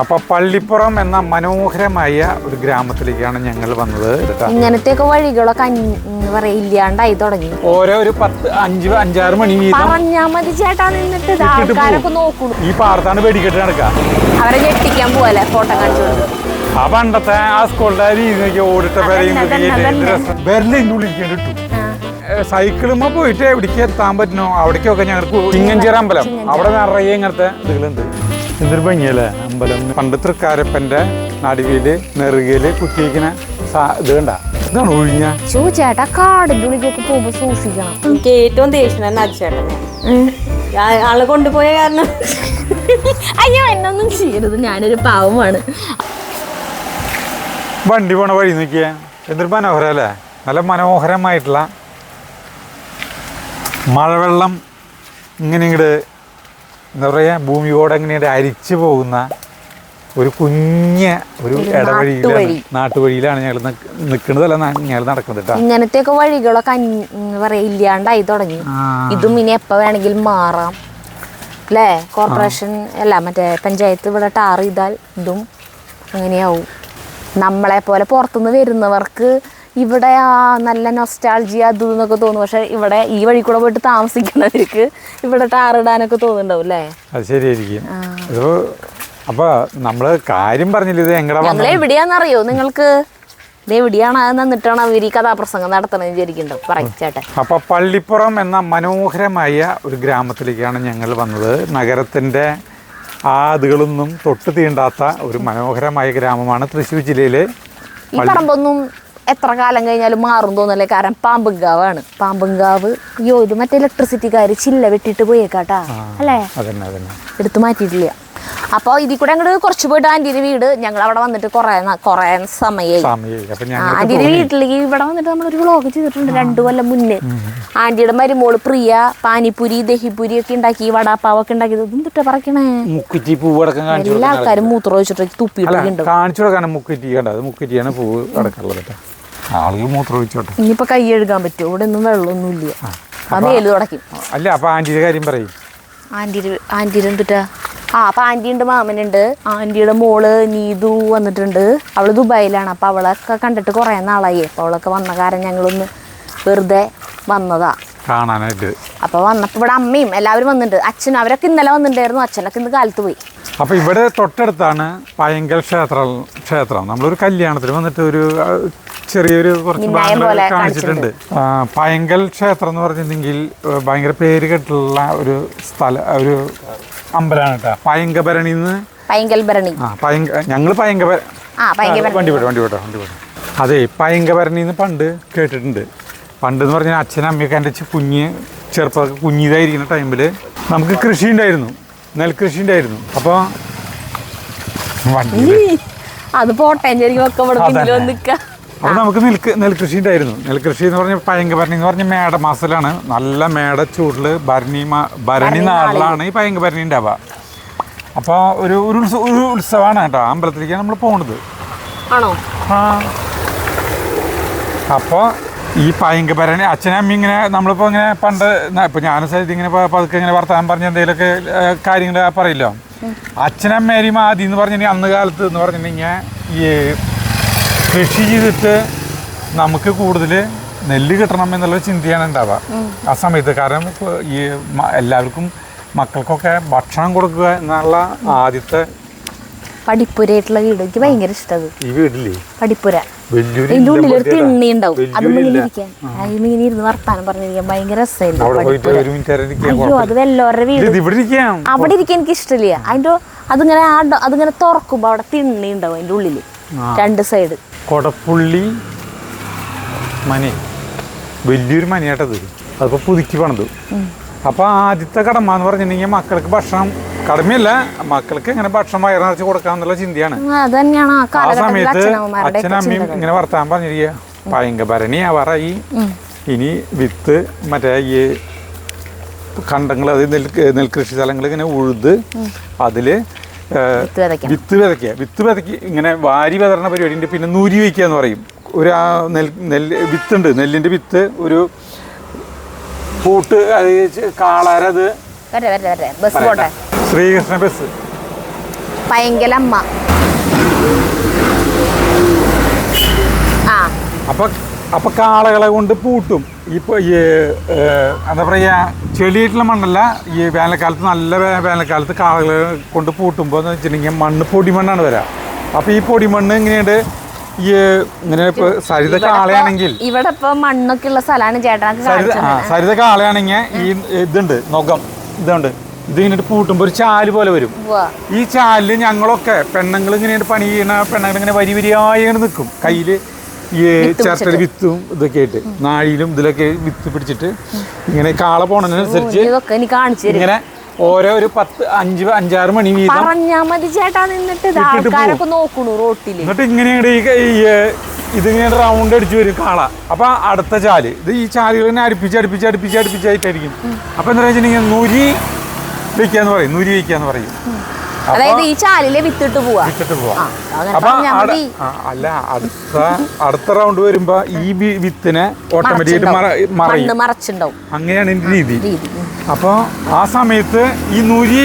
അപ്പൊ പള്ളിപ്പുറം എന്ന മനോഹരമായ ഒരു ഗ്രാമത്തിലേക്കാണ് ഞങ്ങൾ വന്നത്. ഇങ്ങനത്തെയൊക്കെ വഴികളൊക്കെ ഇല്ലാണ്ടായി തുടങ്ങി. ഓരോ ഒരു 5-6 മണി പറഞ്ഞാ മതി ചേട്ടാ, നിന്നിട്ട് ആൾക്കാരൊക്കെ നോക്കൂ. ഈ പാടത്താണ് വെടിക്കെട്ട് നടക്കുക. അവരെ ഞെട്ടിക്കാൻ പോവല്ലേ ഫോട്ടോ കാണിച്ചു. ആ പണ്ടത്തെ ആ സ്കൂളിന്റെ രീതി ഓടിട്ട ബെർലിനുള്ളിരിക്കേണ്ടിട്ടു. സൈക്കിളുമ്പോ പോയിട്ട് എവിടേക്ക് എത്താൻ പറ്റുന്നോ അവിടേക്കൊക്കെ ഞങ്ങൾക്ക് ചിങ്ങഞ്ചിറ അമ്പലം, അവിടെ നിറയെ ഇങ്ങനത്തെ ഇതുകളുണ്ട്. എന്തൊരു ഭംഗിയല്ലേ അമ്പലം. പണ്ട് തൃക്കാരപ്പന്റെ നടുവില് നെറുകയില് കുത്തിയിരിക്കുന്ന ഇത് കണ്ട. ഇതാണ് ഒഴിഞ്ഞ ചേട്ടാ. കാടിന്റെ ഉള്ളിലേക്ക് പോകുമ്പോ സൂക്ഷിക്കണം. എനിക്ക് ഏറ്റവും ദേഷ്യം അച്ഛേട്ടനെ ആള് കൊണ്ടുപോയ കാരണം. അയ്യോ, എന്നൊന്നും ചെയ്യരുത്, ഞാനൊരു പാവമാണ്. വണ്ടി പോണ വഴി നോക്കിയേ, എന്തൊരു മനോഹരം അല്ലേ. നല്ല മനോഹരമായിട്ടുള്ള മഴവെള്ളം ഇങ്ങനെ ഇങ്ങോട്ട് എന്താ പറയുക, ഭൂമിയോടെ ഇങ്ങനെ അരിച്ചു പോകുന്ന ഒരു ഒരു ഇടവഴിയിലാണ്, നാട്ടുവഴിയിലാണ് ഞങ്ങൾ നിൽക്കുന്നതല്ല, ഞങ്ങൾ നടക്കുന്നത് കേട്ടോ. ഇങ്ങനത്തെയൊക്കെ വഴികളൊക്കെ ഇല്ലാണ്ടായി തുടങ്ങി. ഇതും ഇനി എപ്പോൾ വേണമെങ്കിലും മാറാം അല്ലേ. കോർപ്പറേഷൻ അല്ല, മറ്റേ പഞ്ചായത്ത് ഇവിടെ ടാർ ചെയ്താൽ ഇതും അങ്ങനെയാവും. നമ്മളെ പോലെ പുറത്തുനിന്ന് വരുന്നവർക്ക് ഇവിടെ നല്ല നൊസ്റ്റാൾജിയ അത് എന്നൊക്കെ തോന്നും. പക്ഷെ ഇവിടെ ഈ വഴി കൂടെ പോയിട്ട് താമസിക്കുന്നവർക്ക് ഇവിടെ ടാറിടാനൊക്കെ തോന്നുന്നുണ്ടാവും അല്ലേ. അത് ശരിയായിരിക്കും. അപ്പൊ നമ്മള് കാര്യം പറഞ്ഞില്ല, ഇത് ഞങ്ങൾ എവിടെയാന്നറിയോ നിങ്ങൾക്ക്? ഇത് എവിടെയാണ് നിന്നിട്ടാണ് അവർ ഈ കഥാപ്രസംഗം നടത്തണമെന്ന് വിചാരിക്കുന്നുണ്ടോ? പറയിച്ചേട്ടെ. അപ്പൊ പള്ളിപ്പുറം എന്ന മനോഹരമായ ഒരു ഗ്രാമത്തിലേക്കാണ് ഞങ്ങൾ വന്നത്. നഗരത്തിന്റെ അതുകളൊന്നും തൊട്ട് തീണ്ടാത്ത ഒരു മനോഹരമായ ഗ്രാമമാണ് തൃശ്ശൂർ ജില്ലയിലെ. ഈ പറമ്പൊന്നും എത്ര കാലം കഴിഞ്ഞാലും മാറും തോന്നല്ലേ. കാരണം പാമ്പുംകാവാണ്. പാമ്പുംകാവ് ഇത് മറ്റേ ഇലക്ട്രിസിറ്റിക്കാർ ചില്ല വെട്ടിട്ട് പോയേക്കാട്ടാ അല്ലേ, എടുത്തു മാറ്റിയിട്ടില്ല. അപ്പോൾ ഇതിൽ കൂടെ അങ്ങോട്ട് കുറച്ച് പോയിട്ട് ആന്റിയുടെ വീട്, ഞങ്ങൾ അവിടെ വന്നിട്ട് കുറേ സമയമായി. ആന്റിയുടെ വീട്ടിലേക്ക് ഇവിടെ വന്നിട്ട് നമ്മളൊരു വ്ളോഗ് ചെയ്തിട്ടുണ്ട് 2 കൊല്ലം മുന്നേ. ആന്റിയുടെ മരുമോള് പ്രിയ പാനിപ്പൂരി ദഹിപ്പൂരി ഒക്കെ ഉണ്ടാക്കി, വടാപ്പാവൊക്കെ ഉണ്ടാക്കി. ഇതും തൊട്ട് പറക്കണേ, എല്ലാ ആൾക്കാരും മൂത്രം ഒഴിച്ചിട്ട് തുപ്പിയിട്ടുണ്ട്. ആളുകൾ മൂത്രം ഒഴിച്ചോട്ടെ. ഇനിയിപ്പോ കൈ കഴുകാൻ പറ്റുമോ? ഇവിടെ ഒന്നും വെള്ളമൊന്നും ഇല്ല. ആ മേല് തുടക്കും. അല്ല, അപ്പൊ ആന്റിയുടെ കാര്യം പറയും. ആന്റിയുടെ എന്തിട്ടാ? അപ്പൊ ആന്റിയുണ്ട്, മാമനുണ്ട്. ആന്റിയുടെ മോള് നീതു വന്നിട്ടുണ്ട്. അവള് ദുബായിലാണ്. അപ്പൊ അവളൊക്കെ കണ്ടിട്ട് കുറെ നാളായി. അപ്പൊ അവളൊക്കെ വന്ന കാരണം ഞങ്ങളൊന്ന് വെറുതെ വന്നതാ കാണാനായിട്ട്. അപ്പൊ വന്നപ്പോ ഇവിടെ അമ്മയും എല്ലാവരും വന്നിട്ടുണ്ട്. അച്ഛനും അവരൊക്കെ ഇന്നലെ വന്നിട്ടുണ്ടായിരുന്നു. അച്ഛനൊക്കെ ഇന്ന് കാലത്ത് പോയി. അപ്പൊ ഇവിടെ തൊട്ടടുത്താണ് പയങ്കൽ ക്ഷേത്രം. നമ്മളൊരു കല്യാണത്തിന് വന്നിട്ട് ഒരു ചെറിയൊരു കുറച്ച് കാണിച്ചിട്ടുണ്ട്. പയങ്കൽ ക്ഷേത്രം എന്ന് പറഞ്ഞിട്ടുണ്ടെങ്കിൽ ഭയങ്കര പേര് കേട്ടുള്ള ഒരു ഒരു അമ്പലമാണ് കേട്ടോ. പയങ്കഭരണിന്ന് ഞങ്ങൾ വണ്ടി വിട്ടോ. അതെ, പയങ്കഭരണിന്ന് പണ്ട് കേട്ടിട്ടുണ്ട്. പണ്ട് എന്ന് പറഞ്ഞാൽ അച്ഛനും അമ്മയൊക്കെ എൻ്റെ ചെറുപ്പമൊക്കെ കുഞ്ഞിതായിരിക്കുന്ന ടൈമിൽ നമുക്ക് കൃഷി ഉണ്ടായിരുന്നു, നെൽകൃഷി ഉണ്ടായിരുന്നു. അപ്പോൾ അത് പോട്ടെ, അപ്പോൾ നമുക്ക് നെൽകൃഷി ഉണ്ടായിരുന്നു. നെൽകൃഷി എന്ന് പറഞ്ഞാൽ പയങ്കഭരണി എന്ന് പറഞ്ഞാൽ മേടമാസത്തിലാണ്, നല്ല മേട ചൂടിൽ ഭരണി നാളിലാണ് ഈ പയങ്കഭരണി ഉണ്ടാവുക. അപ്പോൾ ഒരു ഉത്സവമാണ് കേട്ടോ. അമ്പലത്തിലേക്കാണ് നമ്മൾ പോകുന്നത്. അപ്പോൾ ഈ പയങ്കഭരണി അച്ഛനും അമ്മ ഇങ്ങനെ നമ്മളിപ്പോൾ ഇങ്ങനെ പണ്ട് ഇപ്പോൾ ഞാനും സഹിതം ഇങ്ങനെ പതുക്കെ ഇങ്ങനെ വർത്താനം പറഞ്ഞ എന്തെങ്കിലുമൊക്കെ കാര്യങ്ങൾ പറയില്ലോ. അച്ഛനമ്മേരെയും ആദ്യം എന്ന് പറഞ്ഞിട്ടുണ്ടെങ്കിൽ അന്ന് കാലത്ത് എന്ന് പറഞ്ഞിട്ടുണ്ടെങ്കിൽ ഈ കൃഷി ചെയ്തിട്ട് നമുക്ക് കൂടുതൽ നെല്ല് കിട്ടണം എന്നുള്ള ചിന്തയാണ് ഉണ്ടാവുക ആ സമയത്ത്. കാരണം ഈ എല്ലാവർക്കും മക്കൾക്കൊക്കെ ഭക്ഷണം കൊടുക്കുക എന്നുള്ള ആദ്യത്തെ പടിപ്പുരയായിട്ടുള്ള വീട് എനിക്ക് ഭയങ്കര ഇഷ്ടമാണ്. ഈ വീട്ടില്ലേ പടിപ്പുര, അതിൻ്റെ ഉള്ളിലൊരു തിണ്ണി ഉണ്ടാവും. അതിങ്ങനെ ഇരിക്കാൻ, അതിങ്ങനെ ഇരുന്ന് വർത്താനം പറഞ്ഞിരിക്കാൻ ഭയങ്കര രസമായിരുന്നു. അയ്യോ, അത് വല്ലവരുടെ വീട് അവിടെ ഇരിക്കാൻ എനിക്ക് ഇഷ്ടമില്ല. അതിങ്ങനെ തുറക്കുമ്പോ അവിടെ തിണ്ണി ഉണ്ടാവും അതിൻ്റെ ഉള്ളില് 2 സൈഡ്. കൊടപ്പുള്ളി മനി, വലിയൊരു മനിയാട്ടത്. അതിപ്പോൾ പുതുക്കി പണിതു. അപ്പോൾ ആദ്യത്തെ കടമ എന്ന് പറഞ്ഞിട്ടുണ്ടെങ്കിൽ മക്കൾക്ക് ഭക്ഷണം, കടമയല്ല, മക്കൾക്ക് ഇങ്ങനെ ഭക്ഷണം വയറ് നിറച്ച് കൊടുക്കാന്നുള്ള ചിന്തയാണ്. ആ സമയത്ത് അച്ഛനമ്മയും ഇങ്ങനെ വർത്താൻ പറഞ്ഞിരിക്കുക, പയങ്കഭരണി ആവാറായി, ഇനി വിത്ത് മറ്റേ ഈ കണ്ടങ്ങൾ, അത് നെൽകൃഷി സ്ഥലങ്ങൾ ഇങ്ങനെ ഉഴുത് അതിൽ വിത്ത് വിതയ്ക്കുക ഇങ്ങനെ വാരി വിതരണ പരിപാടിയുണ്ട്. പിന്നെ നൂരി വയ്ക്കുക എന്ന് പറയും. ഒരു വിത്തുണ്ട്, നെല്ലിൻ്റെ വിത്ത് ഒരു കൂട്ട്, അത് കാളാരത് ശ്രീകൃഷ്ണ ബസ് പൈങ്കലമ്മ. ആ അപ്പൊ കാളകളെ കൊണ്ട് പൂട്ടും. ഇപ്പൊ ഈ എന്താ പറയാ, ചെളിയായിട്ടുള്ള മണ്ണല്ല, ഈ വേനൽക്കാലത്ത് നല്ല വേനൽക്കാലത്ത് കാളകളെ കൊണ്ട് പൂട്ടുമ്പോൾ എന്ന് വെച്ചിട്ടുണ്ടെങ്കിൽ മണ്ണ് പൊടിമണ്ണാണ് വരാ. അപ്പൊ ഈ പൊടിമണ്ണ് ഇങ്ങനെയുണ്ട്. ഈ ഇങ്ങനെ ഇപ്പൊ സരിത കാളയാണെങ്കിൽ, ഇവിടെ ഇപ്പൊ മണ്ണൊക്കെ ഉള്ള സ്ഥലമാണ് ചേട്ടൻ. സരിത കാളയാണെങ്കിൽ ഈ ഇതുണ്ട് നൊകം, ഇതുണ്ട്, ഇത് ഇങ്ങനെ പൂട്ടുമ്പോൾ ഒരു ചാല് പോലെ വരും. ഈ ചാലില് ഞങ്ങളൊക്കെ പെണ്ണുങ്ങൾ ഇങ്ങനെ പണി ചെയ്യുന്ന പെണ്ണുങ്ങൾ ഇങ്ങനെ വരി വരിയായി ഇങ്ങനെ നിൽക്കും. കയ്യില് ഈ ചിരട്ടയിൽ വിത്തും ഇതൊക്കെ ആയിട്ട് നാഴിയിലും ഇതിലൊക്കെ വിത്ത് പിടിച്ചിട്ട് ഇങ്ങനെ കാള പോണതിനനുസരിച്ച് ഇങ്ങനെ ഓരോ ഒരു 5-6 മണി വീതം പറഞ്ഞാ മതി ചേട്ടാ. എന്നിട്ട് ഇങ്ങനെയാണ് ഇതിങ്ങനെ റൗണ്ട് അടിച്ചു വരും കാള. അപ്പൊ അടുത്ത ചാല്, ഇത് ഈ ചാലുകൾ ഇങ്ങനെ അടുപ്പിച്ചായിട്ടായിരിക്കും. അപ്പൊ എന്താ വെച്ചിട്ടുണ്ടെങ്കിൽ നുരി വെക്കാന്ന് പറയും, നുരി വെക്കാന്ന് പറയും. അതായത് ഈ ചാലിലെ വിത്തിട്ട് പോവാ. അപ്പൊ അല്ല, അടുത്ത റൗണ്ട് വരുമ്പോ ഈ വിത്തിനെ ഓട്ടോമാറ്റിക്കായിട്ട് മറച്ചുണ്ടാവും. അങ്ങനെയാണ് ഇതിന്റെ രീതി. അപ്പൊ ആ സമയത്ത് ഈ നുരി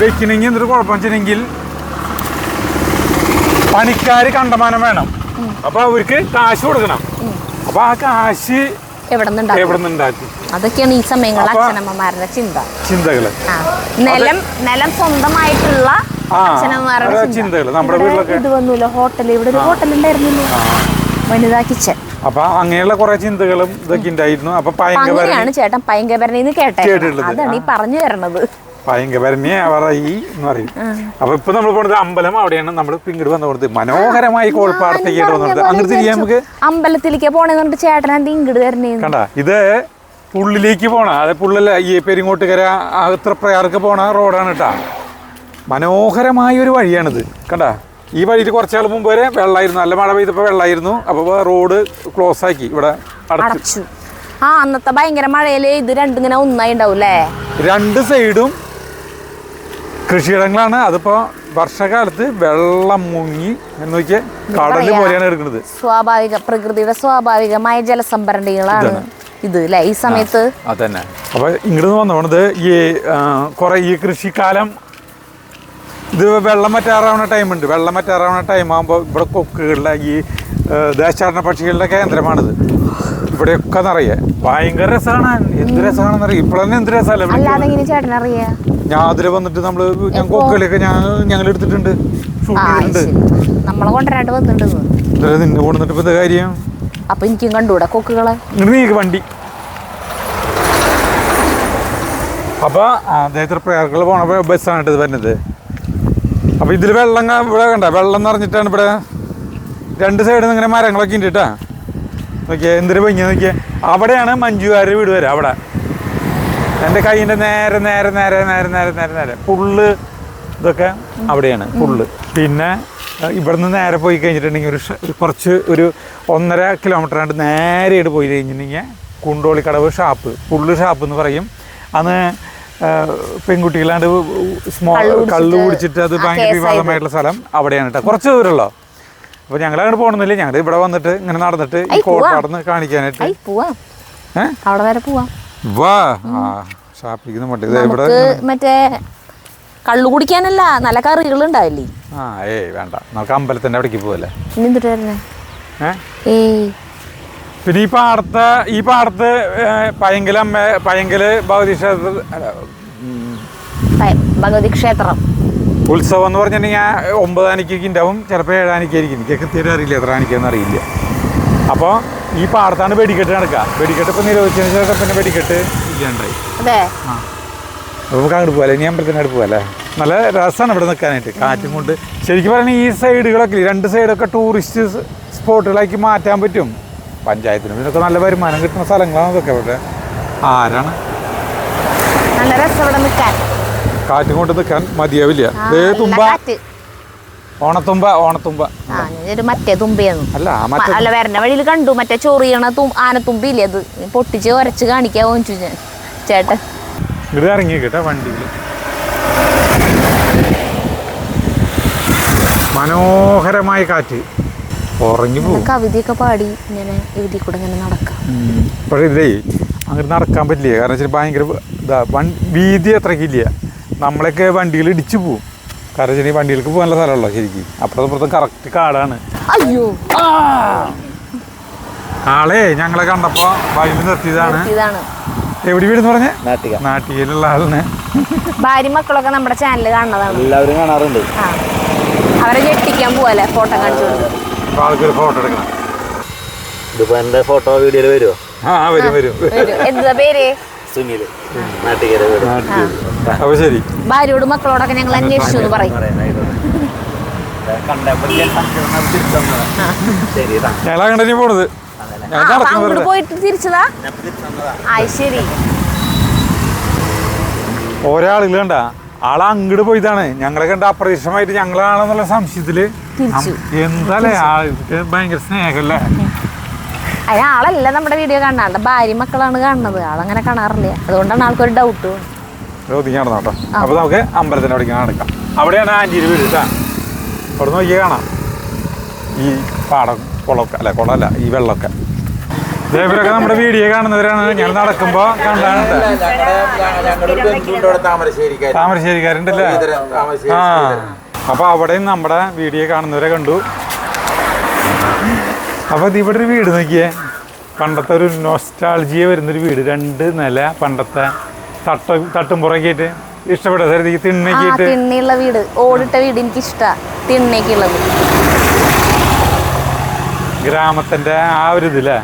വെക്കണമെങ്കിൽ എന്തൊരു കുഴപ്പം വെച്ചിട്ടുണ്ടെങ്കിൽ പണിക്കാര് കണ്ടമാനം വേണം. അപ്പൊ അവർക്ക് കാശ് കൊടുക്കണം. അപ്പൊ ആ കാശ് എവിടെ നിന്നുണ്ടാക്കി? അതൊക്കെയാണ് ഈ സമയങ്ങളിൽ അച്ഛനമ്മമാരുടെ ചിന്തകള്. നിലം സ്വന്തമായിട്ടുള്ള അച്ഛനമ്മമാരുടെ ചിന്തകള്. നമ്മുടെ വീട്ടിലൊക്കെ ഇത് വന്നൂല്ലോ, ഹോട്ടൽ. ഇവിടെ ഒരു ഹോട്ടൽ ഉണ്ടായിരുന്നില്ല, വനിതാ കിച്ചൻ. അപ്പൊ അങ്ങനെയുള്ള കുറെ ചിന്തകളും ഇതൊക്കെ ഉണ്ടായിരുന്നു. അപ്പൊ അങ്ങനെയാണ് ചേട്ടൻ പൈങ്കഭരണി കേട്ടിട്ടുള്ളത്. അതാണ് ഈ പറഞ്ഞു തരണത്. പൈങ്കഭരണി അവറായി എന്ന് പറയും. അപ്പൊ ഇപ്പൊ നമ്മൾ പോണത് അമ്പലം, അവിടെയാണ് നമ്മൾ ഇങ്ങോട്ട് വന്നത്. മനോഹരമായി കോൾപ്പാടത്തേക്ക് വന്നത്. അങ്ങോട്ട് തിരിയാൻ നമുക്ക് അമ്പലത്തിലേക്ക് പോണെന്നുണ്ട് ചേട്ടൻ. എന്ത് ഇങ്ങോട്ട് വരണേ? കണ്ട, ഇത് പുള്ളിലേക്ക് പോണ, അത് പുള്ളല്ല, ഈ പെരിങ്ങോട്ടുകര അത്രപ്രയാർക്ക് പോണ റോഡാണ് കേട്ടാ. മനോഹരമായ ഒരു വഴിയാണിത്. കണ്ട, ഈ വഴിയിൽ കുറച്ചാൾ മുമ്പ് വരെ വെള്ളമായിരുന്നു, നല്ല മഴ പെയ്തപ്പോൾ വെള്ളമായിരുന്നു. അപ്പോൾ റോഡ് ക്ലോസ് ആക്കി, ഇവിടെ അടച്ചു. അന്നത്തെ ഭയങ്കര മഴയില് ഇത് രണ്ടും ഇങ്ങനെ ഒന്നായി ഉണ്ടാവൂല്ലേ? രണ്ട് സൈഡും കൃഷിയിടങ്ങളാണ്. അതിപ്പോ വർഷകാലത്ത് വെള്ളം മുങ്ങി എന്ന് നോക്കിയാൽ കടല് പോലെയാണ് എടുക്കുന്നത്. പ്രകൃതിയുടെ സ്വാഭാവികമായ ജലസംഭരണികളാണ് ഇത് അല്ലേ ഈ സമയത്ത്? അതന്നെ. അപ്പൊ ഇങ്ങോട്ട് വന്നോണത് ഈ കുറെ ഈ കൃഷിക്കാലം, ഇത് വെള്ളം വറ്റാറാവുന്ന ടൈമുണ്ട്. വെള്ളം വറ്റാറാവുന്ന ടൈം ആകുമ്പോൾ ഇവിടെ കൊക്കുകളുടെ ഈ ദേശാടന പക്ഷികളുടെ കേന്ദ്രമാണിത്. ഇവിടെയൊക്കെ നിറയെ ഭയങ്കര രസമാണ്. എന്ത് രസമാണെന്ന് അറിയാം. ഇപ്പോഴന്നെ എന്ത് രസമല്ലേ. ഞാൻ അതില് വന്നിട്ട് ഞാൻ കൊക്കുകളൊക്കെ ഞങ്ങൾ എടുത്തിട്ടുണ്ട്, ഷൂട്ട് ചെയ്തിട്ടുണ്ട്. നമ്മളെ കൊണ്ടുവരാണ്ട് വന്നിട്ടുണ്ട്. നിന്നെ കൊണ്ടുവന്നിട്ട് ഇപ്പൊ കാര്യം. അപ്പൊ എനിക്കും കണ്ടുകൂടാ കൊക്കുകളെ? നീക്ക് വണ്ടി. അപ്പൊ അദ്ദേഹത്തിന് പ്രയാർക്കുകൾ പോണ ബസ്സാണ് ഇത് വരുന്നത്. അപ്പൊ ഇതില് വെള്ളം ഇവിടെ കണ്ട, വെള്ളം നിറഞ്ഞിട്ടാണ് ഇവിടെ രണ്ട് സൈഡിൽ നിന്ന് ഇങ്ങനെ മരങ്ങളൊക്കെ ഉണ്ട് കേട്ടാ. നോക്കിയേ എന്തൊരു ഭംഗിയാ. നോക്കിയേ, അവിടെയാണ് മഞ്ജുവാരുടെ വീട് വരെ. അവിടെ എൻ്റെ കൈയിൻ്റെ നേരെ നേരെ നേരെ നേരെ നേരെ നേരെ നേരെ പുള്ള് ഇതൊക്കെ അവിടെയാണ് പുള്ള്. പിന്നെ ഇവിടുന്ന് നേരെ പോയി കഴിഞ്ഞിട്ടുണ്ടെങ്കിൽ കുറച്ച് ഒരു 1.5 കിലോമീറ്റർ ആയിട്ട് നേരെയായിട്ട് പോയി കഴിഞ്ഞിട്ടുണ്ടെങ്കിൽ കുണ്ടോളിക്കടവ് ഷാപ്പ്, പുള്ള് ഷാപ്പ് എന്ന് പറയും. അന്ന് പെൺകുട്ടികളാണ്ട് കള്ളു കുടിച്ചിട്ട് അത് ഭയങ്കര വിവാദമായിട്ടുള്ള സ്ഥലം അവിടെയാണ് കേട്ടോ. കുറച്ച് ദൂരമുള്ളൂ. അപ്പോൾ ഞങ്ങൾ അങ്ങോട്ട് പോകണമെന്നില്ല, ഞങ്ങൾ ഇവിടെ വന്നിട്ട് ഇങ്ങനെ നടന്നിട്ട് ഈ കോൾപ്പാടന്ന് കാണിക്കാനായിട്ട്. അവിടെ വരെ പോവാം. വാ, ഷാപ്പിലേക്ക് ഇവിടെ മറ്റേ കള്ളു കുടിക്കാനല്ല, നല്ല കറികൾ ഉണ്ടാവില്ലേ? വേണ്ട, നമുക്ക് അമ്പലത്തിന്റെ അവിടേക്ക് പോവല്ലേ. പിന്നെ ഈ പാടത്ത് പയങ്കല് ഭഗവതി ക്ഷേത്രം ഉത്സവം എന്ന് പറഞ്ഞിട്ടുണ്ടെങ്കിൽ 9 ആനയ്ക്കൊക്കെ ഉണ്ടാവും, ചിലപ്പോൾ 7 ആനയ്ക്കായിരിക്കും. എനിക്ക് കൃത്യമായിട്ട് അറിയില്ല, എത്ര ആനയ്ക്കാന്ന് അറിയില്ല. അപ്പോൾ ഈ പാടത്താണ് വെടിക്കെട്ട് നടക്കുക. വെടിക്കെട്ട് ഇപ്പം നിരോധിച്ചതിന് ശേഷം പിന്നെ വെടിക്കെട്ട് ഇല്ലാണ്ടായി. അപ്പോൾ നമുക്ക് അങ്ങോട്ട് പോകാല്ലേ? ഇനി അമ്പലത്തിനടുത്ത് പോകാല്ലേ? നല്ല രസമാണ് ഇവിടെ നിൽക്കാനായിട്ട്, കാറ്റും കൊണ്ട്. ശരിക്കും പറഞ്ഞാൽ ഈ സൈഡുകളൊക്കെ, 2 സൈഡൊക്കെ ടൂറിസ്റ്റ് സ്പോട്ടുകളാക്കി മാറ്റാൻ പറ്റും. പഞ്ചായത്തിന് ഇതിനൊക്കെ നല്ല വരുമാനം കിട്ടുന്ന സ്ഥലങ്ങളാണ് ഇതൊക്കെ. ഇവിടെ ആരാണ് നല്ല രസം ഇവിടെ നിൽക്കാൻ, കാറ്റും കൊണ്ട് നിൽക്കാൻ മതിയാവില്ല. തുമ്പ, ഓണത്തുമ്പ. മറ്റേ തുമ്പയാണ് അല്ല, വരണ വഴിയിൽ കണ്ടു മറ്റേ ചൊറിയണ ആനത്തുമ്പില്ലേ, അത് പൊട്ടിച്ച് ഉരച്ച് കാണിക്കാവോ ഞാൻ ചേട്ടൻ. ഇവിടെ ഇറങ്ങി കേട്ടോ വണ്ടിയിൽ. മനോഹരമായ കാറ്റ്, ഉറങ്ങി പോകും. കവിതയൊക്കെ പാടി ഇങ്ങനെ എഴുതി കൂടെ ഇങ്ങനെ നടക്കാം. പക്ഷേ ഇതേ അങ്ങനെ നടക്കാൻ പറ്റില്ല. കാരണം വെച്ചാൽ ഭയങ്കര വീതി അത്രയ്ക്കില്ല. നമ്മളൊക്കെ വണ്ടിയിൽ ഇടിച്ചു പോവും. കാരണം വെച്ചാൽ വണ്ടികൾക്ക് പോകാനുള്ള സ്ഥലമല്ലോ ശരിക്കും അപ്പുറത്തും കറക്റ്റ് കാടാണ്. അയ്യോ ആളെ ഞങ്ങളെ കണ്ടപ്പോ വഴി നിർത്തിയതാണ്. ഇതാണ് എവിടെ വീടെന്ന് പറഞ്ഞ നാട്ടികയിലുള്ള ആളിന്. ഭാര്യ മക്കളൊക്കെ നമ്മുടെ ചാനൽ കാണുന്നതാണ്, എല്ലാവരും കാണാറുണ്ട്. അവരെ ഞെട്ടിക്കാൻ പോവല്ലേ ഫോട്ടോ കാണിച്ചു കൊടുക്കും. അപ്പൊ ആൾക്കൊരു ഫോട്ടോ എടുക്കണം. ഇതിപ്പോ എന്റെ ഫോട്ടോ വീഡിയോയിൽ വരുമോ? വരും. എന്താ പേര്? സുനിൽ, നാട്ടികര വീട്. അപ്പൊ ശരി, ഭാര്യയോട് മക്കളോടൊക്കെ ഞങ്ങൾ അന്വേഷിച്ചു എന്ന് പറയും. ഞങ്ങളാ കണ്ടു പോണത്. അങ്ങോട്ട് പോയിട്ട് തിരിച്ചതാ. ശരി, ഒരാളുകൾ കണ്ട ആളെ അങ്ങോട്ട് പോയതാണ്. ഞങ്ങളെ കണ്ട അപ്രതീക്ഷിതമായിട്ട് ഞങ്ങളാണെന്നുള്ള സംശയത്തില് എന്താല്ലേ ആൾക്ക് ഭയങ്കര സ്നേഹല്ലേ. ആളല്ല നമ്മുടെ വീഡിയോ കാണാണ്ട് ഭാര്യ മക്കളാണ് കാണുന്നത്. ആളങ്ങനെ കാണാറില്ല, അതുകൊണ്ടാണ് ആൾക്കൊരു ഡൗട്ട്. ഒതുങ്ങി നടന്നോട്ടോ. അപ്പൊ നമുക്ക് അമ്പലത്തിന്റെ അവിടേക്ക് നടക്കാം. അവിടെയാണ് ആന്റിയുടെ വീട് കേട്ടാ. അവിടെ നോക്കിയാൽ കാണാം ഈ പാടം കുളമൊക്കെ. അല്ല കുളമല്ല, ഈ വെള്ളമൊക്കെ. ഇവരൊക്കെ നമ്മുടെ വീഡിയോ കാണുന്നവരാണ്. ഞാൻ നടക്കുമ്പോ കണ്ടാണ്. താമരശ്ശേരിക്കാരുണ്ടല്ലേ? അപ്പൊ അവിടെയും നമ്മുടെ വീഡിയോ കാണുന്നവരെ കണ്ടു. അപ്പൊ ഇവിടെ ഒരു വീട് നോക്കിയേ, പണ്ടത്തെ ഒരു നൊസ്റ്റാൾജിയ വരുന്നൊരു വീട്. 2 നില, പണ്ടത്തെ തട്ടുംപുറൊക്കെ ആയിട്ട്. ഇഷ്ടപ്പെട്ട തിണ്ണൊക്കെയായിട്ട്. തിണ്ണയുള്ള വീട്, ഓടിട്ട വീട് എനിക്ക് ഇഷ്ടമാണ്. തിണ്ണയൊക്കെയുള്ളത് ഗ്രാമത്തിന്റെ ആ ഒരു ഇതില്ലേ,